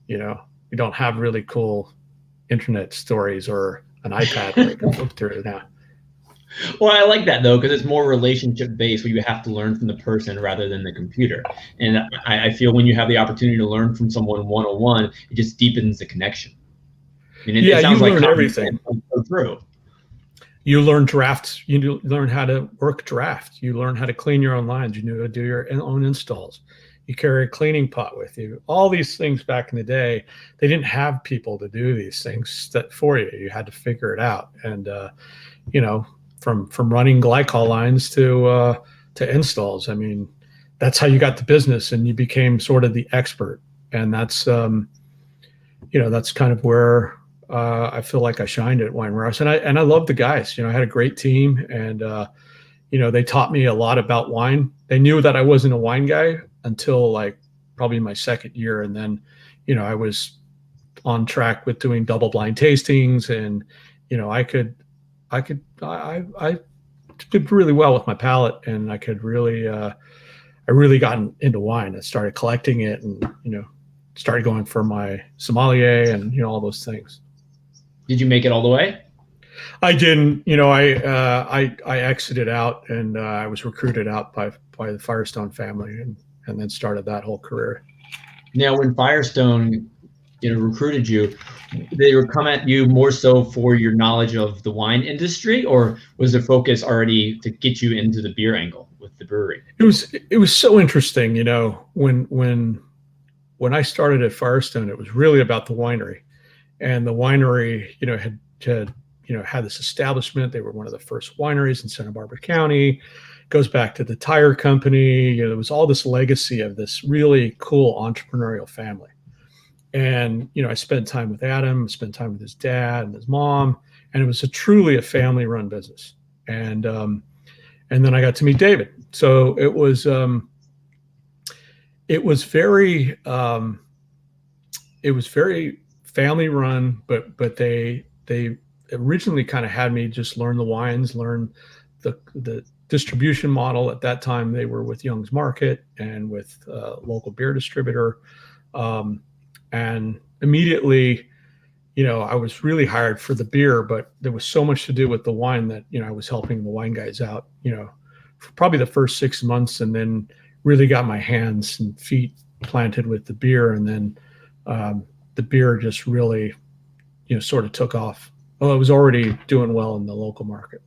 You don't have really cool internet stories or an iPad where I can flip through it now. Well, I like that, though, because it's more relationship based, where you have to learn from the person rather than the computer. And I feel when you have the opportunity to learn from someone one-on-one, it just deepens the connection. It sounds like everything. So true. You learn drafts. You learn how to work draft. You learn how to clean your own lines. You know how to do your own installs. You carry a cleaning pot with you. All these things back in the day, they didn't have people to do these things for you. You had to figure it out. And, from running glycol lines to installs. I mean, that's how you got the business, and you became sort of the expert. And that's, that's kind of where I feel like I shined at Wine Warehouse. And I love the guys. I had a great team, and they taught me a lot about wine. They knew that I wasn't a wine guy until like probably my second year, and then I was on track with doing double blind tastings, and I did really well with my palate, and I could really, I really gotten into wine. I started collecting it, and, started going for my sommelier and, all those things. Did you make it all the way? I didn't, I exited out, and I was recruited out by the Firestone family, and then started that whole career. Now, when Firestone recruited you, they were come at you more so for your knowledge of the wine industry, or was the focus already to get you into the beer angle with the brewery? It was so interesting, when I started at Firestone, it was really about the winery, and the winery, had this establishment. They were one of the first wineries in Santa Barbara County. Goes back to the tire company. There was all this legacy of this really cool entrepreneurial family. And, I spent time with Adam, spent time with his dad and his mom, and it was truly a family run business. And then I got to meet David. So it was very family run, but they originally kind of had me just learn the wines, learn the distribution model. At that time, they were with Young's Market and with local beer distributor. And immediately, I was really hired for the beer, but there was so much to do with the wine that, I was helping the wine guys out, for probably the first 6 months, and then really got my hands and feet planted with the beer. And then the beer just really, sort of took off. Well, it was already doing well in the local market.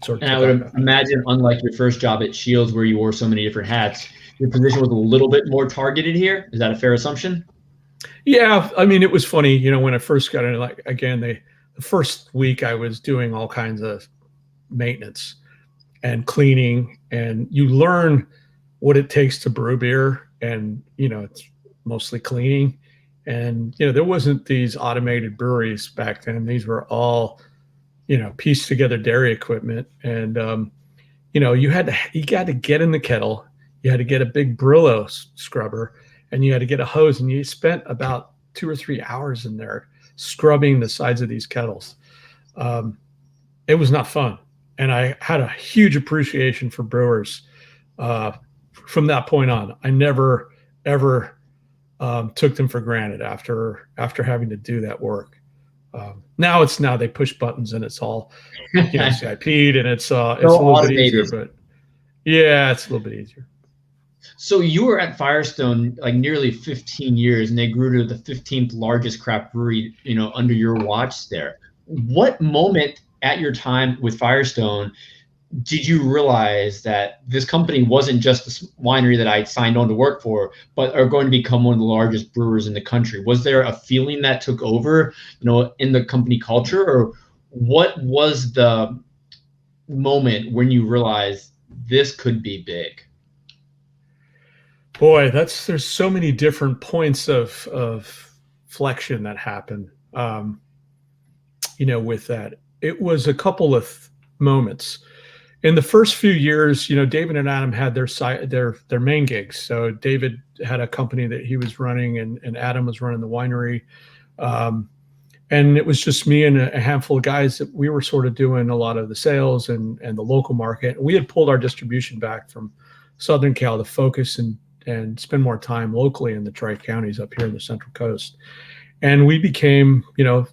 And I would imagine, unlike your first job at Shields, where you wore so many different hats, your position was a little bit more targeted here. Is that a fair assumption? Yeah, I mean, it was funny, when I first got in. Like, again, the first week I was doing all kinds of maintenance and cleaning, and you learn what it takes to brew beer, and it's mostly cleaning. And there wasn't these automated breweries back then. These were all pieced together dairy equipment, and you got to get in the kettle. You had to get a big Brillo scrubber, and you had to get a hose, and you spent about 2 or 3 hours in there scrubbing the sides of these kettles. It was not fun. And I had a huge appreciation for brewers from that point on. I never, ever took them for granted after having to do that work. Now they push buttons and it's all CIP'd, and it's a little bit easier, but yeah, it's a little bit easier. So you were at Firestone like nearly 15 years, and they grew to the 15th largest craft brewery, under your watch there. What moment at your time with Firestone did you realize that this company wasn't just a winery that I signed on to work for, but are going to become one of the largest brewers in the country? Was there a feeling that took over, in the company culture, or what was the moment when you realized this could be big? Boy, there's so many different points of flexion that happen. With that, it was a couple of moments. In the first few years, David and Adam had their main gigs. So David had a company that he was running, and Adam was running the winery. And it was just me and a handful of guys that we were sort of doing a lot of the sales and the local market. We had pulled our distribution back from Southern Cal to focus and spend more time locally in the Tri-Counties up here in the Central Coast. And we became,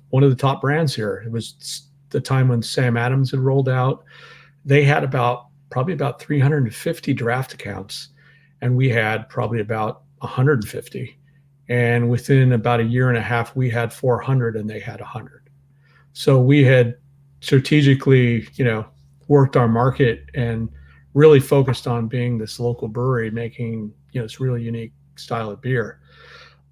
one of the top brands here. It was the time when Sam Adams had rolled out. They had probably about 350 draft accounts, and we had probably about 150. And within about a year and a half, we had 400 and they had 100. So we had strategically, worked our market and really focused on being this local brewery, making, this really unique style of beer.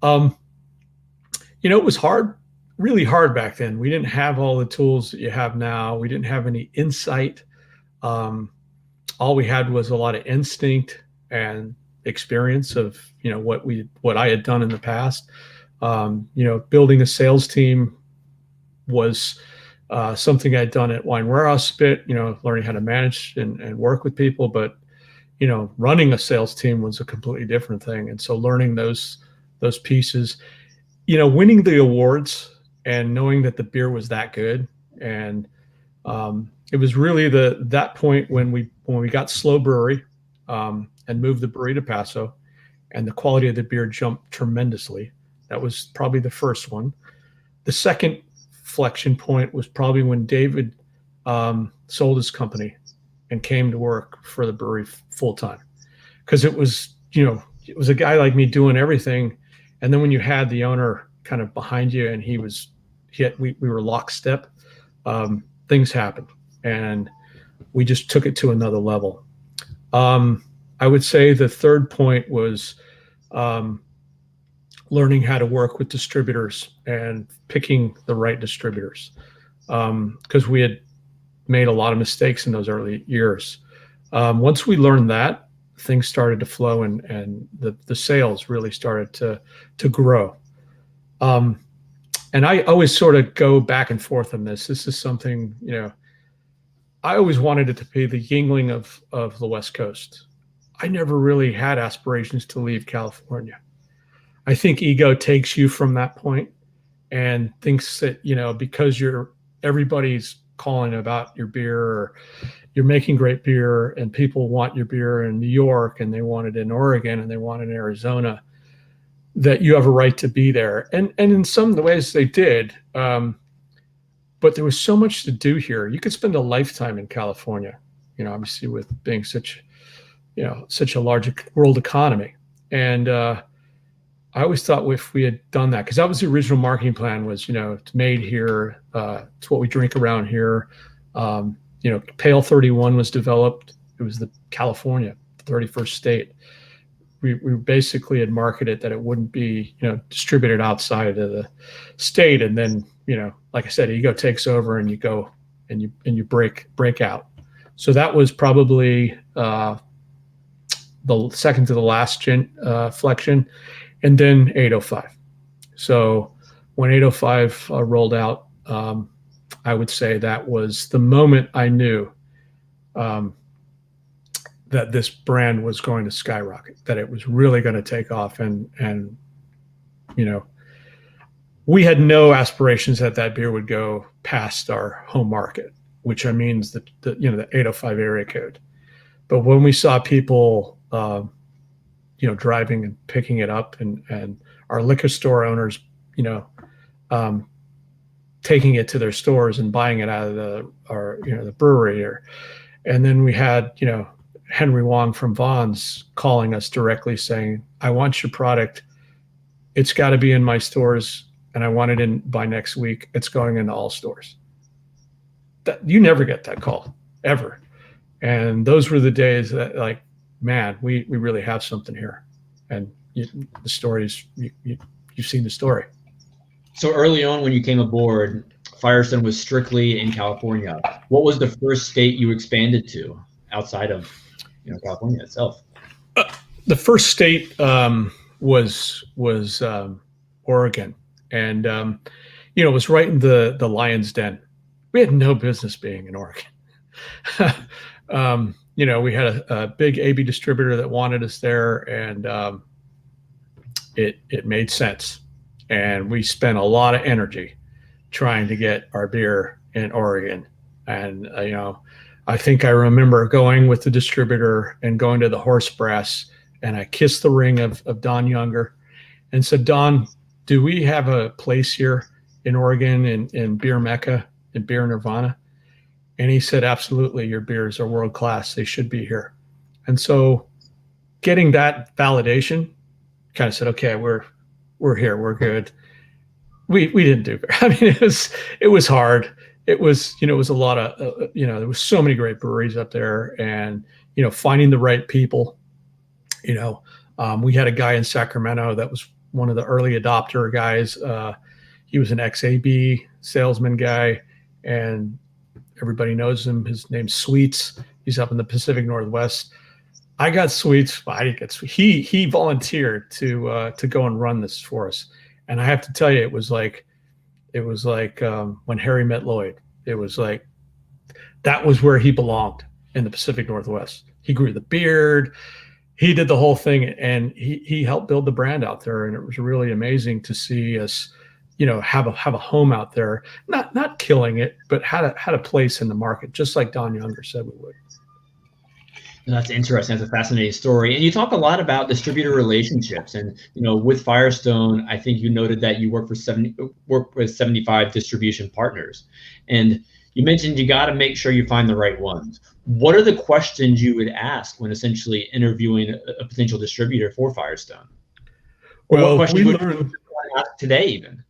It was hard, really hard back then. We didn't have all the tools that you have now. We didn't have any insight. All we had was a lot of instinct and experience of, what I had done in the past. Building a sales team was something I'd done at Wine Warehouse bit, learning how to manage and work with people, but running a sales team was a completely different thing. And so learning those pieces, winning the awards and knowing that the beer was that good. And it was really that point when we got Slow Brewery and moved the brewery to Paso, and the quality of the beer jumped tremendously. That was probably the first one. The second flexion point was probably when David sold his company and came to work for the brewery full time, because it was a guy like me doing everything. And then when you had the owner kind of behind you, and we were lockstep. Things happened, and we just took it to another level. I would say the third point was learning how to work with distributors and picking the right distributors, because we had made a lot of mistakes in those early years. Once we learned that, things started to flow, and the sales really started to grow. And I always sort of go back and forth on this. This is something, I always wanted it to be the Yingling of the West Coast. I never really had aspirations to leave California. I think ego takes you from that point and thinks that, because everybody's calling about your beer, or you're making great beer and people want your beer in New York and they want it in Oregon and they want it in Arizona, that you have a right to be there. And in some of the ways they did. But there was so much to do here. You could spend a lifetime in California, obviously with being such a large world economy. And I always thought if we had done that, because that was the original marketing plan, was, it's made here. It's what we drink around here. Pale 31 was developed. It was the California, the 31st state. We basically had marketed that it wouldn't be, distributed outside of the state. And then, like I said, ego takes over and you go and you break out. So that was probably the second to the last flexion, and then 805. So when 805 rolled out, I would say that was the moment I knew that this brand was going to skyrocket, that it was really going to take off. And we had no aspirations that beer would go past our home market, which means the 805 area code. But when we saw people, driving and picking it up, and our liquor store owners, taking it to their stores and buying it out of the brewery, and then we had, Henry Wong from Vaughn's calling us directly saying, I want your product. It's got to be in my stores, and I want it in by next week. It's going into all stores. You never get that call, ever. And those were the days that, like, man, we really have something here. And the stories, you've seen the story. So early on when you came aboard, Firestone was strictly in California. What was the first state you expanded to outside of California itself? The first state was Oregon, and it was right in the lion's den. We had no business being in Oregon. We had a big AB distributor that wanted us there, and it made sense. And we spent a lot of energy trying to get our beer in Oregon. And, I think I remember going with the distributor and going to the Horse Brass, and I kissed the ring of Don Younger and said, Don, do we have a place here in Oregon in Beer Mecca, in Beer Nirvana? And he said, absolutely, your beers are world-class. They should be here. And so getting that validation kind of said, okay, we're here, we're good. We didn't do very, it was hard. It was, it was a lot of, there was so many great breweries up there, and, finding the right people. We had a guy in Sacramento that was one of the early adopter guys. He was an ex-AB salesman guy, and everybody knows him. His name's Sweets. He's up in the Pacific Northwest. I got Sweets. Well, I didn't get Sweets. He volunteered to go and run this for us. And I have to tell you, it was like when Harry met Lloyd. It was like that was where he belonged, in the Pacific Northwest. He grew the beard. He did the whole thing, and he helped build the brand out there. And it was really amazing to see us, have a home out there, not killing it, but had a place in the market, just like Don Younger said we would. That's interesting. That's a fascinating story. And you talk a lot about distributor relationships. And, with Firestone, I think you noted that you work with 75 distribution partners. And you mentioned you got to make sure you find the right ones. What are the questions you would ask when essentially interviewing a potential distributor for Firestone? Well, we learned ask today even.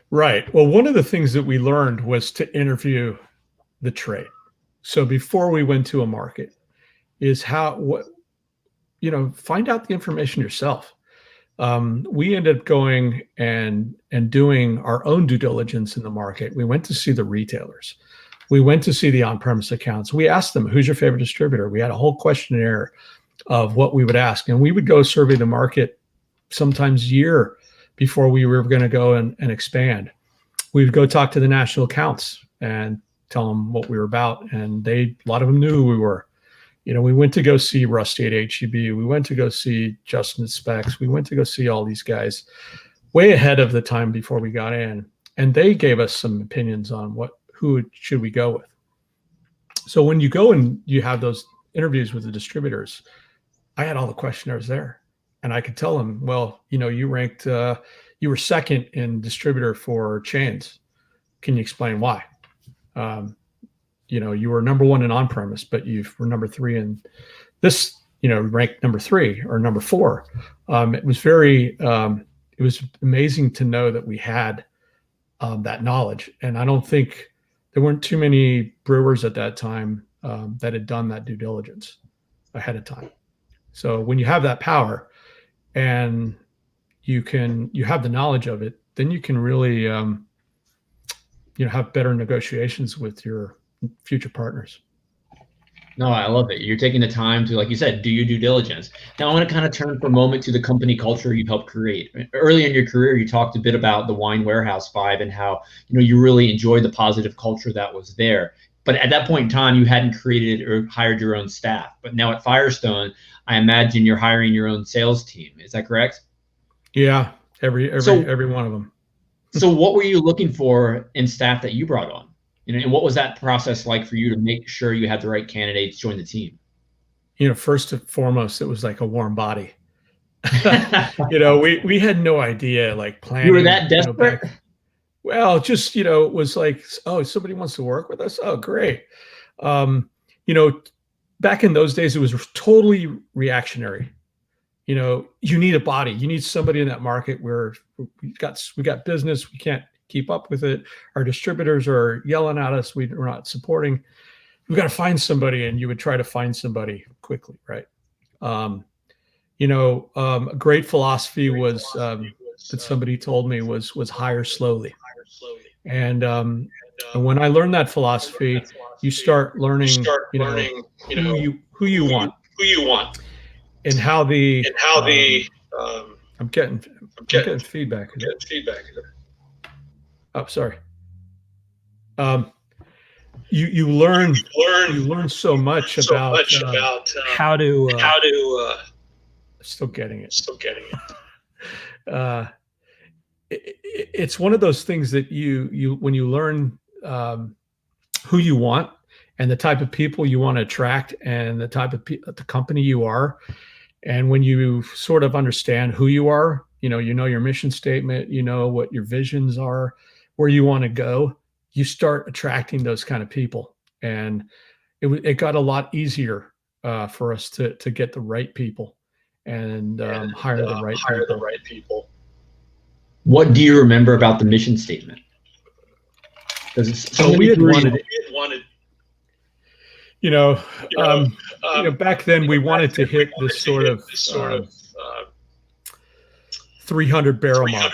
Right. Well, one of the things that we learned was to interview the trade. So before we went to a market is find out the information yourself. We ended up going and doing our own due diligence in the market. We went to see the retailers. We went to see the on-premise accounts. We asked them, who's your favorite distributor? We had a whole questionnaire of what we would ask. And we would go survey the market sometimes a year before we were going to go and expand. We would go talk to the national accounts and tell them what we were about. And a lot of them knew who we were. We went to go see Rusty at HEB. We went to go see Justin at Specs. We went to go see all these guys way ahead of the time before we got in. And they gave us some opinions on who should we go with. So when you go and you have those interviews with the distributors, I had all the questionnaires there. And I could tell them, well, you ranked, you were second in distributor for chains. Can you explain why? You were number one in on-premise, but you were number three in this, ranked number 3 or number 4. It was amazing to know that we had that knowledge. And I don't think there weren't too many brewers at that time that had done that due diligence ahead of time. So when you have that power and you have the knowledge of it, then you can really, have better negotiations with your future partners. No, I love it. You're taking the time to, like you said, do your due diligence. Now I want to kind of turn for a moment to the company culture you've helped create. Early in your career, you talked a bit about the Wine Warehouse vibe and how, you really enjoyed the positive culture that was there. But at that point in time, you hadn't created or hired your own staff. But now at Firestone, I imagine you're hiring your own sales team. Is that correct? Yeah, every one of them. So what were you looking for in staff that you brought on? And what was that process like for you to make sure you had the right candidates join the team? First and foremost, it was like a warm body. We had no idea, like planning. You were that desperate? Well, just, it was like, oh, somebody wants to work with us. Oh, great. Back in those days, it was totally reactionary. You need a body. You need somebody in that market where we got business. We can't keep up with it. Our distributors are yelling at us. We're not supporting. We've got to find somebody, and you would try to find somebody quickly, right? A great philosophy was that somebody told me was hire slowly. And when I learned that philosophy, you start learning, who you want, and how the I'm getting feedback. Oh, sorry. You learn so much about how to still getting it. It's one of those things that you when you learn who you want and the type of people you want to attract and the type of the company you are, and when you sort of understand who you are, your mission statement, what your visions are, where you want to go, you start attracting those kind of people. And it got a lot easier for us to get the right people and hire the right people. What do you remember about the mission statement? So we had wanted, back then we wanted to hit this sort of 300 barrel mark,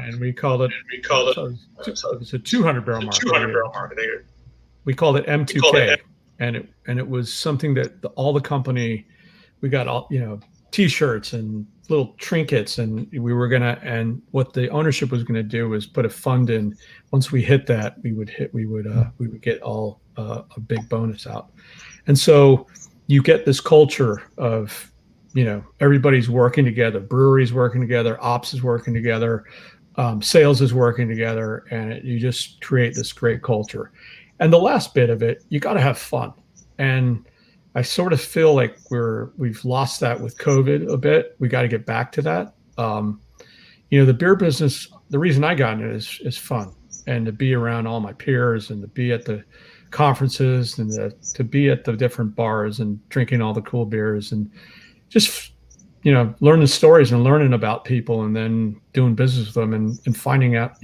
and we called it. It was a 200 barrel mark. We called it M2K, and it was something that all the company, we got all T-shirts and little trinkets, and and what the ownership was gonna do was put a fund in. Once we hit that, we would get all a big bonus out, and so you get this culture of everybody's working together, breweries working together, ops is working together, sales is working together, and you just create this great culture. And the last bit of it, you got to have fun. And I sort of feel like we've lost that with COVID a bit. We got to get back to that. The beer business, the reason I got in it is fun, and to be around all my peers and to be at the conferences and to be at the different bars and drinking all the cool beers and just learning stories and learning about people and then doing business with them and finding out,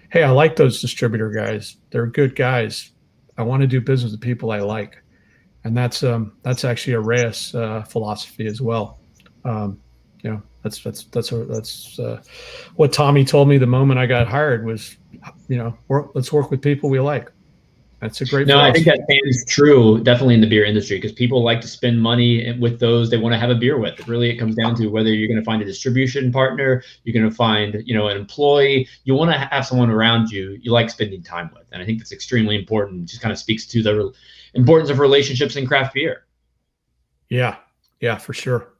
hey, I like those distributor guys. They're good guys. I want to do business with people I like. And that's actually a Reyes philosophy as well. That's what Tommy told me the moment I got hired was, let's work with people we like. That's a great No, I think philosophy. that stands true definitely in the beer industry because people like to spend money with those they want to have a beer with. Really, it comes down to whether you're going to find a distribution partner, you're going to find, an employee. You want to have someone around you like spending time with. And I think that's extremely important. It just kind of speaks to the importance of relationships in craft beer. Yeah. Yeah, for sure.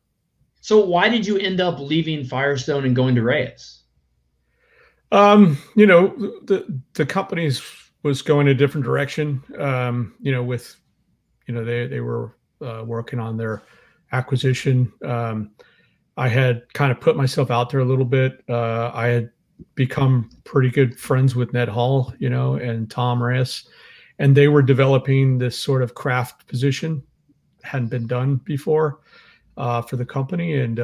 So why did you end up leaving Firestone and going to Reyes? The companies was going a different direction. With they were working on their acquisition. I had kind of put myself out there a little bit. I had become pretty good friends with Ned Hall, and Tom Reyes, and they were developing this sort of craft position, hadn't been done before for the company, and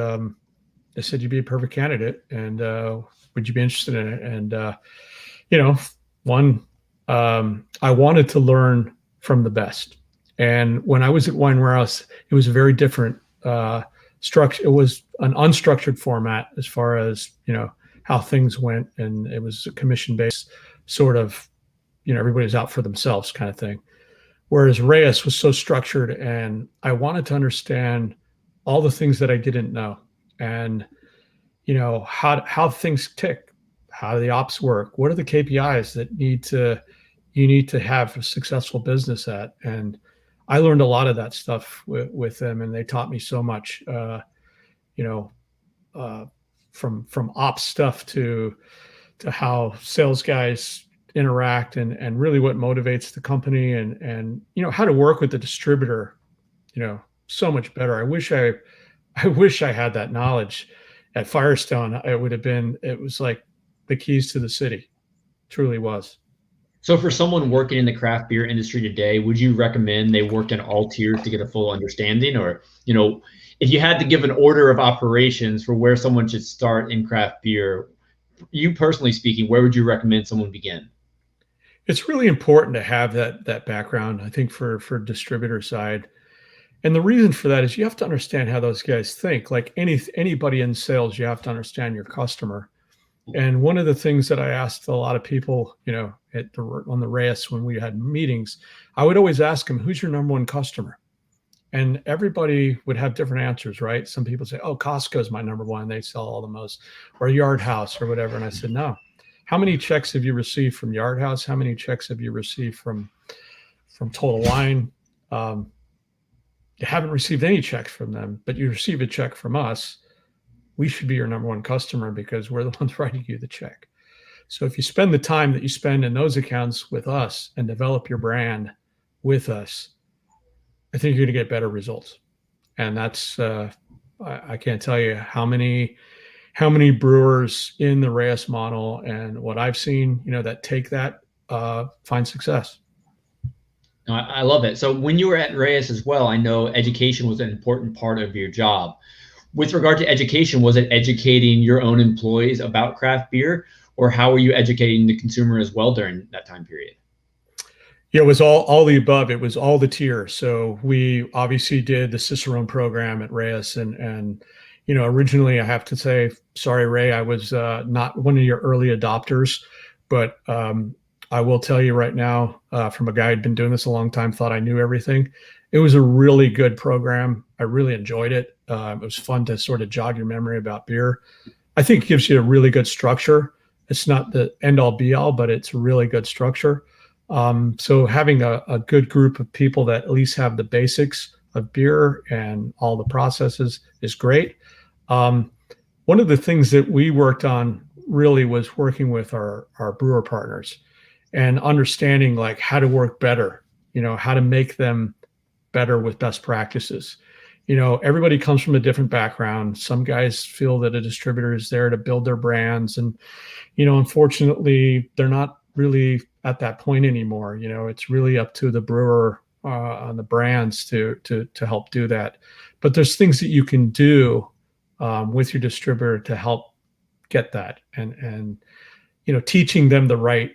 they said you'd be a perfect candidate, and would you be interested in it? And I wanted to learn from the best. And when I was at Wine Warehouse, it was a very different structure. It was an unstructured format as far as, how things went. And it was a commission based sort of, everybody's out for themselves kind of thing. Whereas Reyes was so structured, and I wanted to understand all the things that I didn't know, and, how things tick, how do the ops work? What are the KPIs that you need to have a successful business at? And I learned a lot of that stuff with them, and they taught me so much, from ops stuff to how sales guys interact, and really what motivates the company, and how to work with the distributor, so much better. I wish I had that knowledge at Firestone. It was like the keys to the city. Truly was. So for someone working in the craft beer industry today, would you recommend they work in all tiers to get a full understanding? Or, if you had to give an order of operations for where someone should start in craft beer, you personally speaking, where would you recommend someone begin? It's really important to have that background, I think, for distributor side. And the reason for that is you have to understand how those guys think. Like anybody in sales, you have to understand your customer. And one of the things that I asked a lot of people, on the Reyes when we had meetings, I would always ask them, who's your number one customer? And everybody would have different answers, right? Some people say, oh, Costco is my number one. They sell all the most, or Yard House or whatever. And I said, no. How many checks have you received from Yard House? How many checks have you received from Total Wine? You haven't received any checks from them, but you receive a check from us. We should be your number one customer because we're the ones writing you the check. So if you spend the time that you spend in those accounts with us and develop your brand with us, I think you're going to get better results. And that's, I can't tell you how many brewers in the Reyes model and what I've seen, that take that, find success. I love it. So when you were at Reyes as well, I know education was an important part of your job. With regard to education, was it educating your own employees about craft beer, or how were you educating the consumer as well during that time period? Yeah, it was all the above. It was all the tiers. So we obviously did the Cicerone program at Reyes, and originally I have to say, sorry, Ray, I was not one of your early adopters, but I will tell you right now, from a guy who'd been doing this a long time, thought I knew everything. It was a really good program. I really enjoyed it. It was fun to sort of jog your memory about beer. I think it gives you a really good structure. It's not the end all be all, but it's really good structure. So having a good group of people that at least have the basics of beer and all the processes is great. One of the things that we worked on really was working with our brewer partners and understanding like how to work better, how to make them better with best practices. Everybody comes from a different background. Some guys feel that a distributor is there to build their brands. And, unfortunately, they're not really at that point anymore. It's really up to the brewer on the brands to help do that. But there's things that you can do with your distributor to help get that, and teaching them the right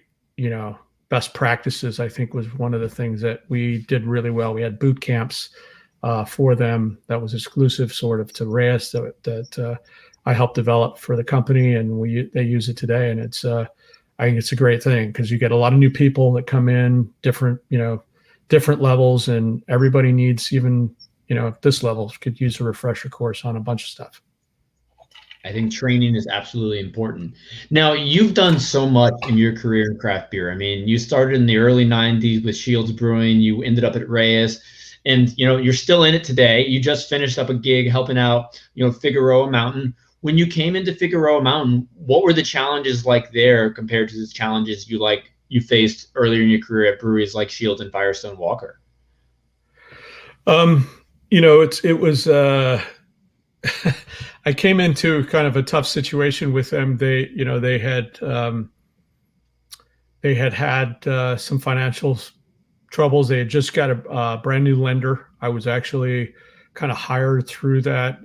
best practices, I think, was one of the things that we did really well. We had boot camps for them that was exclusive sort of to Reyes that I helped develop for the company, and they use it today. And I think it's a great thing because you get a lot of new people that come in, different levels, and everybody needs, even this level could use a refresher course on a bunch of stuff. I think training is absolutely important. Now, you've done so much in your career in craft beer. I mean, you started in the early 90s with Shields Brewing. You ended up at Reyes, and you're still in it today. You just finished up a gig helping out, Figueroa Mountain. When you came into Figueroa Mountain, what were the challenges like there compared to the challenges you faced earlier in your career at breweries like Shields and Firestone Walker? It was. I came into kind of a tough situation with them. They had some financial troubles. They had just got a brand new lender. I was actually kind of hired through that,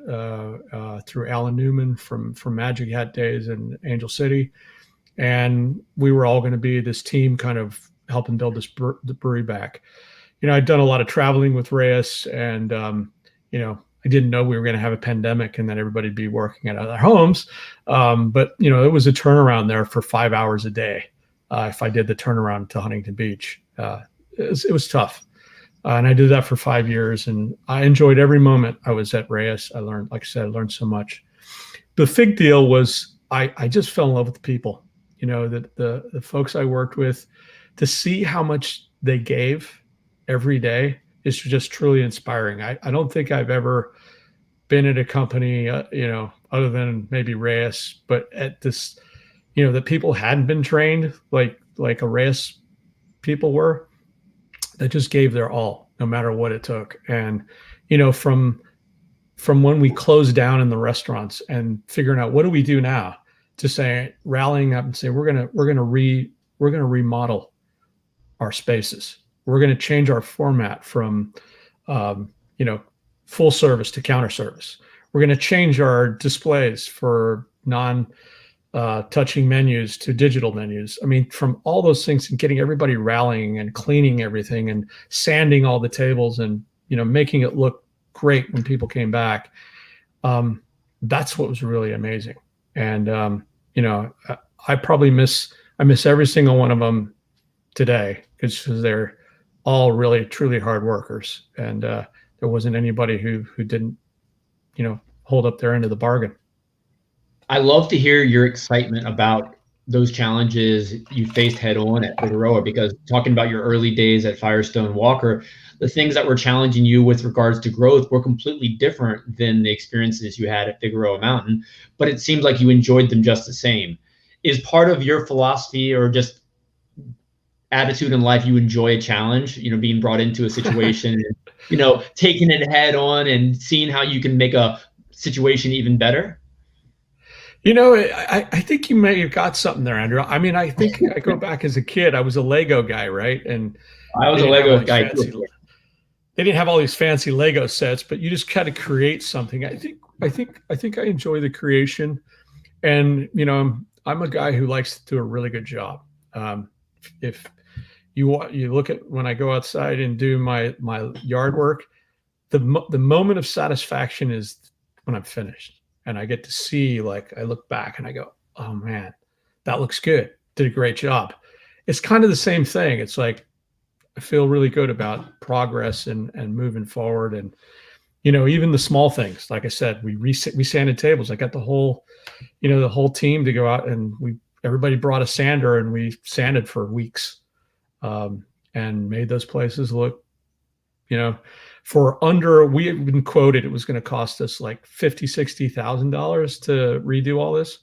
through Alan Newman from Magic Hat days in Angel City. And we were all going to be this team kind of helping build the brewery back. I'd done a lot of traveling with Reyes, and, I didn't know we were going to have a pandemic and then everybody'd be working out of their homes. But it was a turnaround there for 5 hours a day. If I did the turnaround to Huntington Beach, it was tough. And I did that for 5 years, and I enjoyed every moment I was at Reyes. I learned, like I said, I learned so much. The big deal was I just fell in love with the people, the folks I worked with. To see how much they gave every day is just truly inspiring. I don't think I've ever been at a company, other than maybe Reyes, but at this, that people hadn't been trained like a Reyes people were, that just gave their all, no matter what it took. And, from when we closed down in the restaurants and figuring out what do we do now, to say, rallying up and say, we're going to remodel our spaces. We're going to change our format from, full service to counter service. We're going to change our displays for touching menus to digital menus. I mean, from all those things, and getting everybody rallying and cleaning everything and sanding all the tables and, making it look great when people came back. That's what was really amazing. And, I miss every single one of them today, because they're all really truly hard workers. And there wasn't anybody who didn't, hold up their end of the bargain. I love to hear your excitement about those challenges you faced head on at Figueroa, because talking about your early days at Firestone Walker, the things that were challenging you with regards to growth were completely different than the experiences you had at Figueroa Mountain, but it seems like you enjoyed them just the same. Is part of your philosophy or just attitude in life, you enjoy a challenge, being brought into a situation and, taking it head on and seeing how you can make a situation even better? I think you may have got something there, Andrew. I mean, I think I go back as a kid, I was a Lego guy, right? And I was a Lego guy too. They didn't have all these fancy Lego sets, but you just kind of create something. I think I enjoy the creation, and I'm a guy who likes to do a really good job. If you look at when I go outside and do my yard work, the moment of satisfaction is when I'm finished. And I get to see, I look back and I go, oh man, that looks good. Did a great job. It's kind of the same thing. It's like, I feel really good about progress and moving forward. And, even the small things, like I said, we sanded tables. I got the whole team to go out, and everybody brought a sander, and we sanded for weeks, and made those places look, we had been quoted, it was going to cost us like $50,000-$60,000 to redo all this.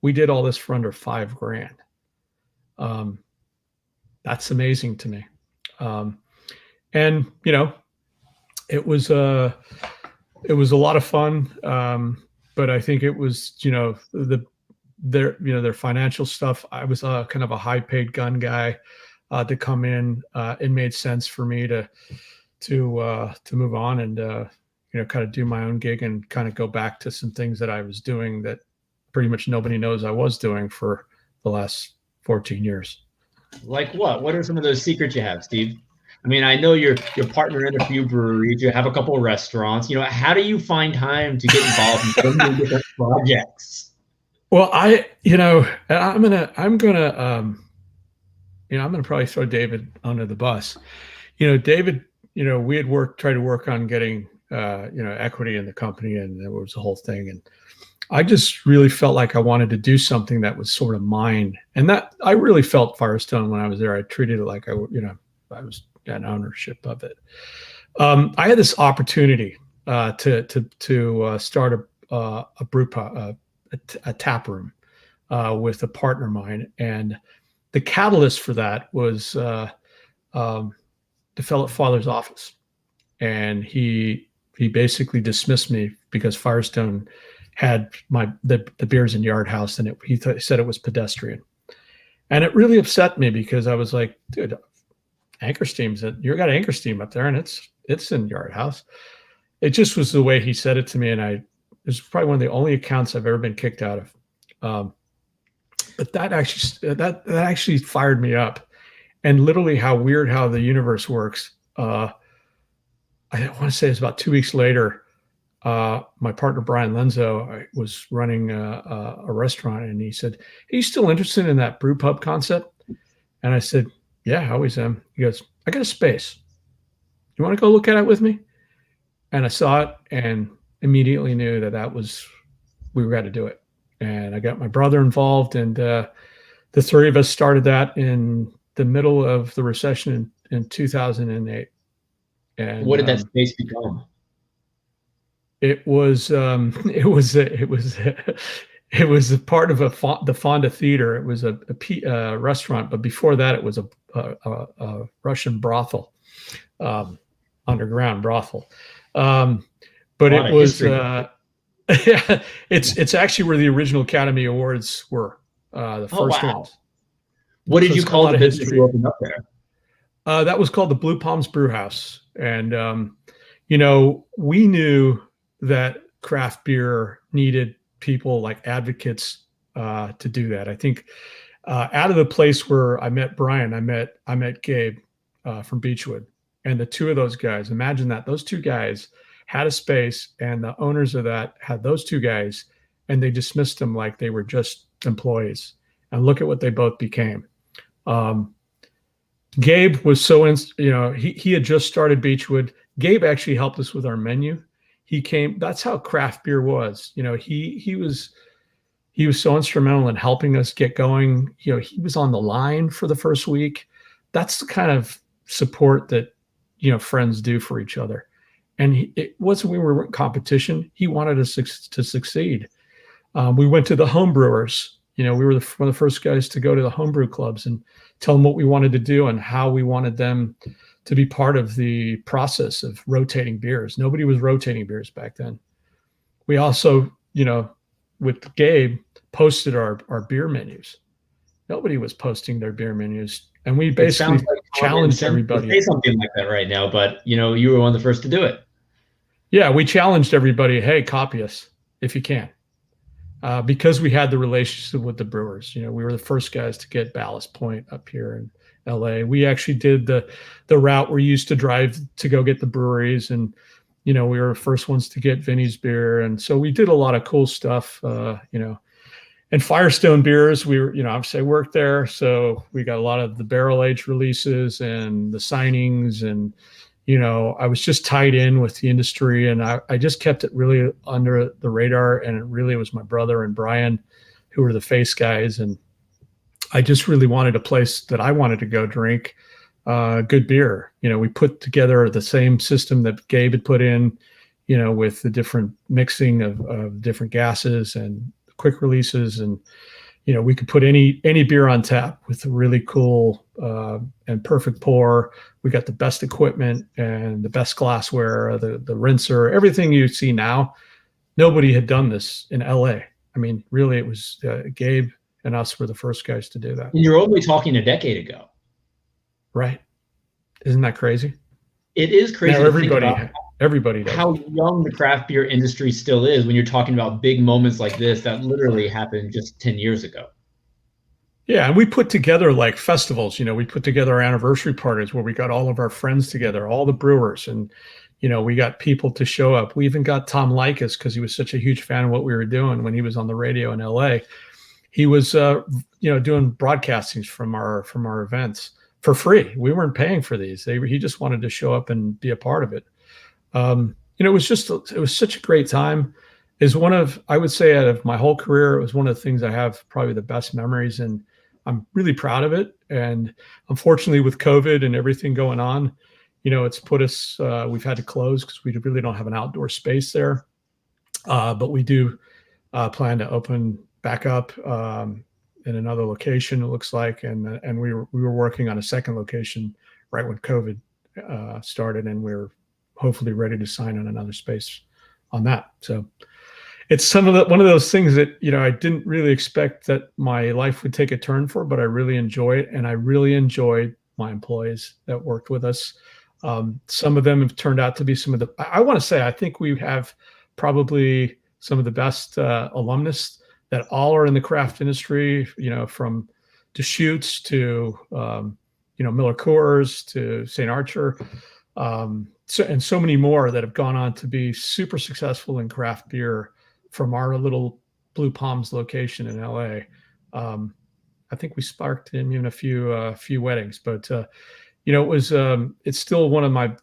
We did all this for under $5,000. That's amazing to me. And it was a lot of fun. But I think it was, their financial stuff. I was kind of a high paid gun guy, to come in. It made sense for me to move on and kind of do my own gig and kind of go back to some things that I was doing that pretty much nobody knows I was doing for the last 14 years. Like what? What are some of those secrets you have, Steve? I mean, I know you're partner in a few breweries. You have a couple of restaurants. How do you find time to get involved in so many different projects? Well, I'm gonna probably throw David under the bus. David, we had tried to work on getting equity in the company, and there was a whole thing. And I just really felt like I wanted to do something that was sort of mine. And that I really felt Firestone when I was there. I treated it like I was an ownership of it. I had this opportunity to start a brew pub, a tap room with a partner of mine, and the catalyst for that was the fellow father's office, and he basically dismissed me because Firestone had the beers in Yard House, and he said it was pedestrian, and it really upset me because I was like, dude, Anchor Steam's you got Anchor Steam up there, and it's in Yard House. It just was the way he said it to me, and it was probably one of the only accounts I've ever been kicked out of. But that actually fired me up, and literally how the universe works. I want to say it's about 2 weeks later. My partner Brian Lenzo was running a restaurant, and he said, "Are you still interested in that brew pub concept?" And I said, "Yeah, I always am." He goes, "I got a space. You want to go look at it with me?" And I saw it and immediately knew we were going to do it. And I got my brother involved, and the three of us started that in the middle of the recession in 2008. And what did that space become? It was a part of the Fonda Theater. It was a restaurant, but before that, it was a Russian brothel, underground brothel. But it was. Yeah, it's actually where the original Academy Awards were, the first ones. What did you call the business you opened up there? That was called the Blue Palms Brew House. And, we knew that craft beer needed people like advocates to do that. I think out of the place where I met Brian, I met Gabe from Beechwood. And the two of those guys, imagine that, those two guys had a space, and the owners of that had those two guys, and they dismissed them like they were just employees. And look at what they both became. Gabe was he had just started Beechwood. Gabe actually helped us with our menu. That's how craft beer was. He was so instrumental in helping us get going. He was on the line for the first week. That's the kind of support that, friends do for each other. And it wasn't we were in competition. He wanted us to succeed. We went to the home brewers. We were one of the first guys to go to the homebrew clubs and tell them what we wanted to do and how we wanted them to be part of the process of rotating beers. Nobody was rotating beers back then. We also, with Gabe, posted our beer menus. Nobody was posting their beer menus. And we basically challenged everybody. Say something like that right now, but you were one of the first to do it. Yeah, we challenged everybody. Hey, copy us if you can, because we had the relationship with the brewers. We were the first guys to get Ballast Point up here in LA. We actually did the route we used to drive to go get the breweries, and we were the first ones to get Vinny's beer, and so we did a lot of cool stuff. And Firestone beers, we were, obviously I worked there. So we got a lot of the barrel age releases and the signings, and, I was just tied in with the industry, and I just kept it really under the radar. And it really was my brother and Brian who were the face guys. And I just really wanted a place that I wanted to go drink good beer. We put together the same system that Gabe had put in, with the different mixing of different gases and quick releases, and we could put any beer on tap with a really cool and perfect pour. We got the best equipment and the best glassware, the rinser, everything you see now. Nobody had done this in LA. I mean, really, it was Gabe and us were the first guys to do that. And you're only talking a decade ago, right? Isn't that crazy? It is crazy. Now Everybody does. how young the craft beer industry still is when you're talking about big moments like this that literally happened just 10 years ago. Yeah, and we put together like festivals. We put together anniversary parties where we got all of our friends together, all the brewers, and we got people to show up. We even got Tom Likas because he was such a huge fan of what we were doing when he was on the radio in LA. He was, doing broadcastings from our events for free. We weren't paying for these. He just wanted to show up and be a part of it. It was such a great time. I would say out of my whole career, it was one of the things I have probably the best memories, and I'm really proud of it. And unfortunately with COVID and everything going on, it's put us, we've had to close because we really don't have an outdoor space there. But we do plan to open back up in another location, it looks like. And we were working on a second location right when COVID started, and we're hopefully ready to sign on another space on that. So it's one of those things that, I didn't really expect that my life would take a turn for, but I really enjoy it. And I really enjoyed my employees that worked with us. Some of them have turned out to be I want to say, I think we have probably some of the best alumnus that all are in the craft industry, from Deschutes to, Miller Coors to St. Archer, and so many more that have gone on to be super successful in craft beer from our little Blue Palms location in LA. I think we sparked in even a few weddings, but it's still one of my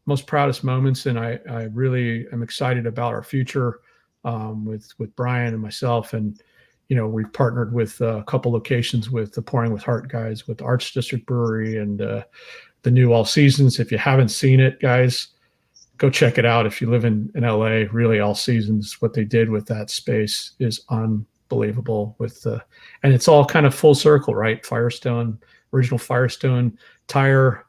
most proudest moments, and I really am excited about our future with Brian and myself. And we've partnered with a couple locations with the Pouring with Heart guys, with Arts District Brewery and the new All Seasons. If you haven't seen it, guys, go check it out. If you live in LA, really, All Seasons, what they did with that space is unbelievable. And it's all kind of full circle, right? Original Firestone Tire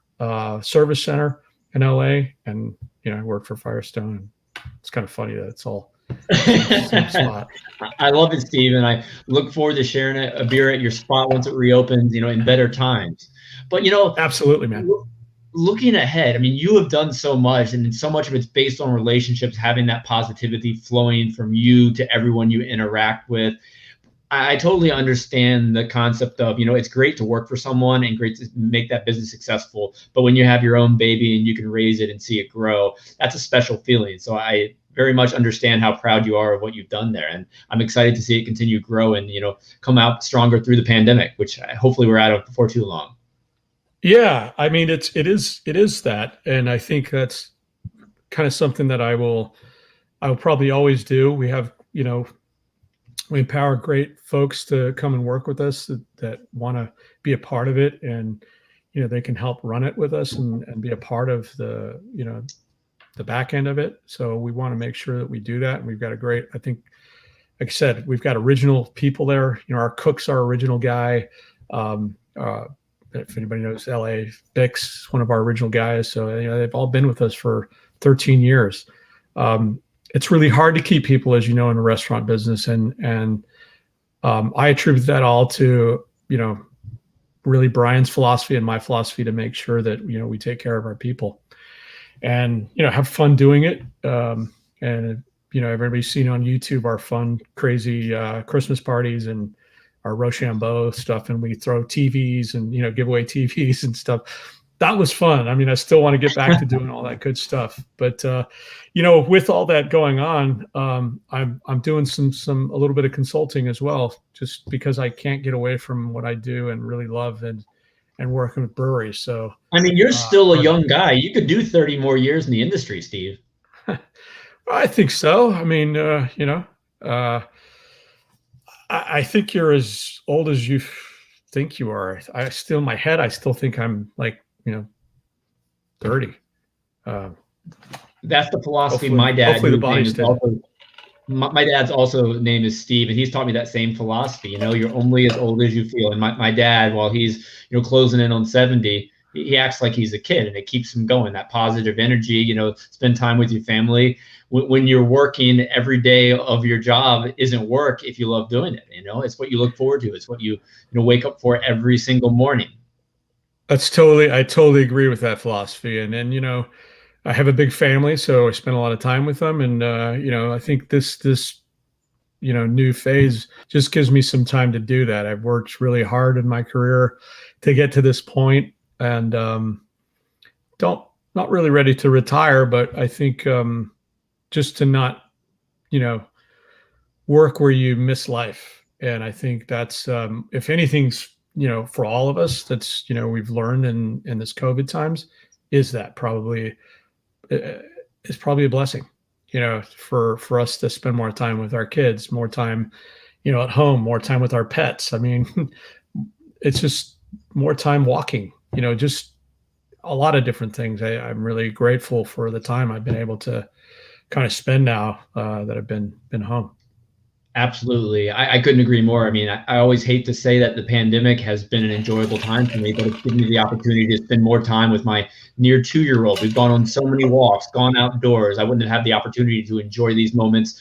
Service Center in LA, and I work for Firestone. It's kind of funny that it's all same spot. I love it, Steve, and I look forward to sharing a beer at your spot once it reopens, in better times. But absolutely, man. Looking ahead, I mean, you have done so much, and so much of it's based on relationships, having that positivity flowing from you to everyone you interact with. I totally understand the concept of, it's great to work for someone and great to make that business successful. But when you have your own baby and you can raise it and see it grow, that's a special feeling. So I very much understand how proud you are of what you've done there. And I'm excited to see it continue to grow and, come out stronger through the pandemic, which hopefully we're out of before too long. Yeah. I mean, it is that. And I think that's kind of something that I will probably always do. We have, we empower great folks to come and work with us that want to be a part of it, and they can help run it with us and be a part of the the back end of it. So we want to make sure that we do that. And we've got I think, like I said, we've got original people there. Our cook's our original guy. If anybody knows LA, Bix, one of our original guys. So they've all been with us for 13 years. It's really hard to keep people, as in the restaurant business. And I attribute that all to, really Brian's philosophy and my philosophy to make sure that, we take care of our people and, have fun doing it. And, everybody's seen on YouTube our fun, crazy Christmas parties and our Rochambeau stuff. And we throw TVs and, give away TVs and stuff. That was fun. I mean, I still want to get back to doing all that good stuff. But, with all that going on, I'm doing a little bit of consulting as well, just because I can't get away from what I do and really love and working with breweries. So, I mean, you're still a young guy. You could do 30 more years in the industry, Steve. I think so. I mean, I think you're as old as you think you are. In my head, I still think I'm like, 30. That's the philosophy. My dad's also name is Steve, and he's taught me that same philosophy. You're only as old as you feel. And my dad, while he's closing in on 70, he acts like he's a kid, and it keeps him going. That positive energy. Spend time with your family. When you're working, every day of your job isn't work if you love doing it. It's what you look forward to. It's what you wake up for every single morning. I totally agree with that philosophy. And then, I have a big family, so I spend a lot of time with them. And, I think this new phase just gives me some time to do that. I've worked really hard in my career to get to this point, and don't not really ready to retire, but I think just to not, you know, work where you miss life. And I think that's, if anything's, for all of us, that's, we've learned in this COVID times, is that probably is probably a blessing, for us to spend more time with our kids, more time, at home, more time with our pets. I mean, it's just more time walking, just a lot of different things. I'm really grateful for the time I've been able to kind of spend now that I've been home. Absolutely. I couldn't agree more. I mean, I always hate to say that the pandemic has been an enjoyable time for me, but it's given me the opportunity to spend more time with my near 2-year-old. We've gone on so many walks, gone outdoors. I wouldn't have had the opportunity to enjoy these moments,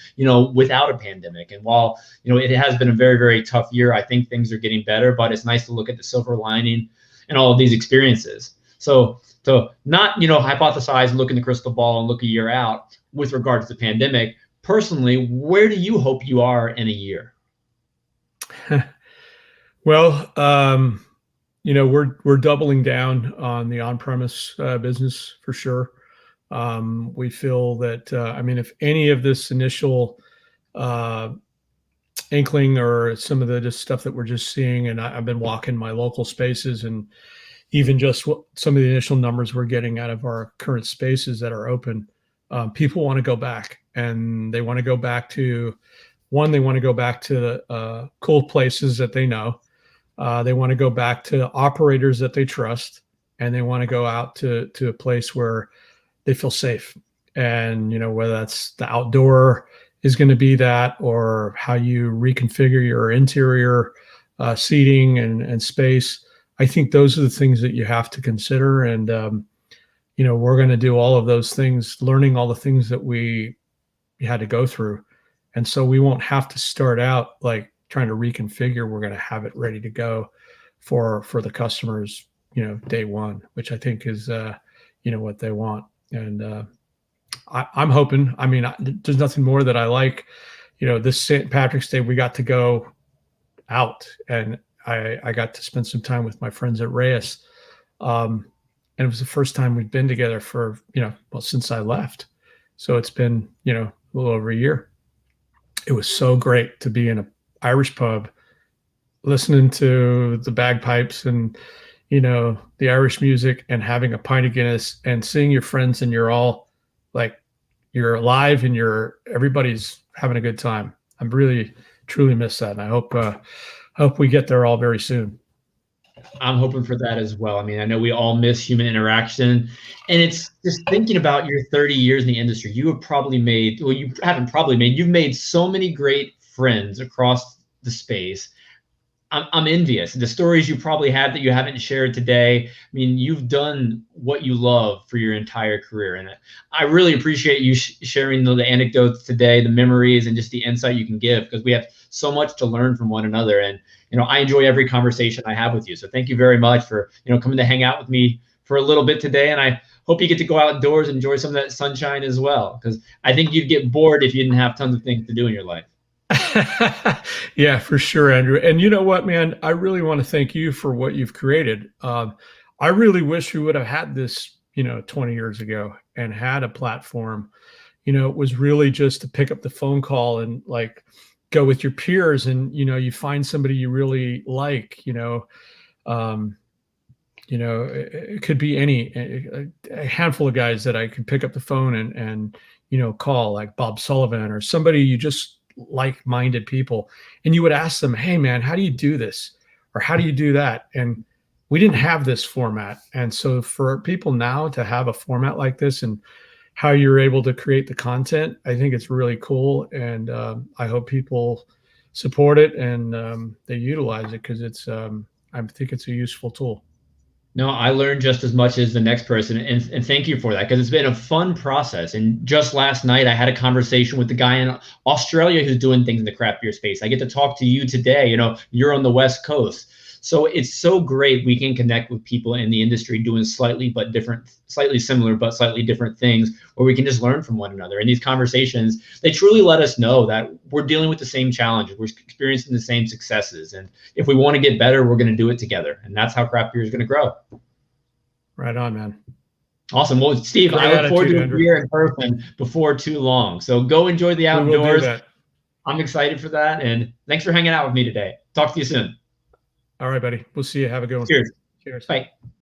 without a pandemic. And while, it has been a very, very tough year, I think things are getting better, but it's nice to look at the silver lining in all of these experiences. So not, hypothesize, look in the crystal ball and look a year out with regard to the pandemic. Personally, where do you hope you are in a year? Well, we're doubling down on the on-premise business for sure. We feel that, if any of this initial inkling or some of the just stuff that we're just seeing, and I've been walking my local spaces, and even just some of the initial numbers we're getting out of our current spaces that are open, people want to go back, and they want to go back to cool places that they know. They want to go back to operators that they trust, and they want to go out to a place where they feel safe. And, whether that's the outdoor is going to be that, or how you reconfigure your interior seating and space. I think those are the things that you have to consider. And, we're going to do all of those things, learning all the things that we had to go through. And so we won't have to start out like trying to reconfigure. We're going to have it ready to go for the customers, day one, which I think is, what they want. And I'm hoping, there's nothing more that I like, this St. Patrick's Day, we got to go out, and I got to spend some time with my friends at Reyes. And it was the first time we'd been together for, since I left. So it's been, a little over a year. It was so great to be in an Irish pub, listening to the bagpipes and, the Irish music, and having a pint of Guinness and seeing your friends, and you're all like, you're alive and everybody's having a good time. I really, truly miss that. And I hope we get there all very soon. I'm hoping for that as well. I mean, I know we all miss human interaction, and it's just thinking about your 30 years in the industry. You have probably made, well, you haven't probably made, you've made so many great friends across the space. I'm envious. The stories you probably have that you haven't shared today. I mean, you've done what you love for your entire career. And I really appreciate you sharing the anecdotes today, the memories, and just the insight you can give, because we have so much to learn from one another. And, I enjoy every conversation I have with you. So thank you very much for, coming to hang out with me for a little bit today. And I hope you get to go outdoors and enjoy some of that sunshine as well, because I think you'd get bored if you didn't have tons of things to do in your life. Yeah, for sure, Andrew. And you know what, man, I really want to thank you for what you've created. I really wish we would have had this, 20 years ago, and had a platform. It was really just to pick up the phone call and like go with your peers, and, you find somebody you really like, it could be a handful of guys that I could pick up the phone and call, like Bob Sullivan or somebody you just like-minded people, and you would ask them, hey man, how do you do this, or how do you do that? And we didn't have this format. And so for people now to have a format like this, and how you're able to create the content, I think it's really cool. And I hope people support it and they utilize it, because I think it's a useful tool. No, I learned just as much as the next person, and thank you for that, because it's been a fun process. And just last night, I had a conversation with the guy in Australia who's doing things in the craft beer space. I get to talk to you today. You're on the West Coast. So it's so great we can connect with people in the industry doing slightly similar but slightly different things, where we can just learn from one another. And these conversations, they truly let us know that we're dealing with the same challenges, we're experiencing the same successes, and if we want to get better, we're going to do it together. And that's how craft beer is going to grow. Right on, man. Awesome. Well, Steve, Great I look forward to a Andrew. beer in person before too long. So go enjoy the outdoors. We will do that. I'm excited for that. And thanks for hanging out with me today. Talk to you soon. All right, buddy. We'll see you. Have a good one. Cheers. Cheers. Bye.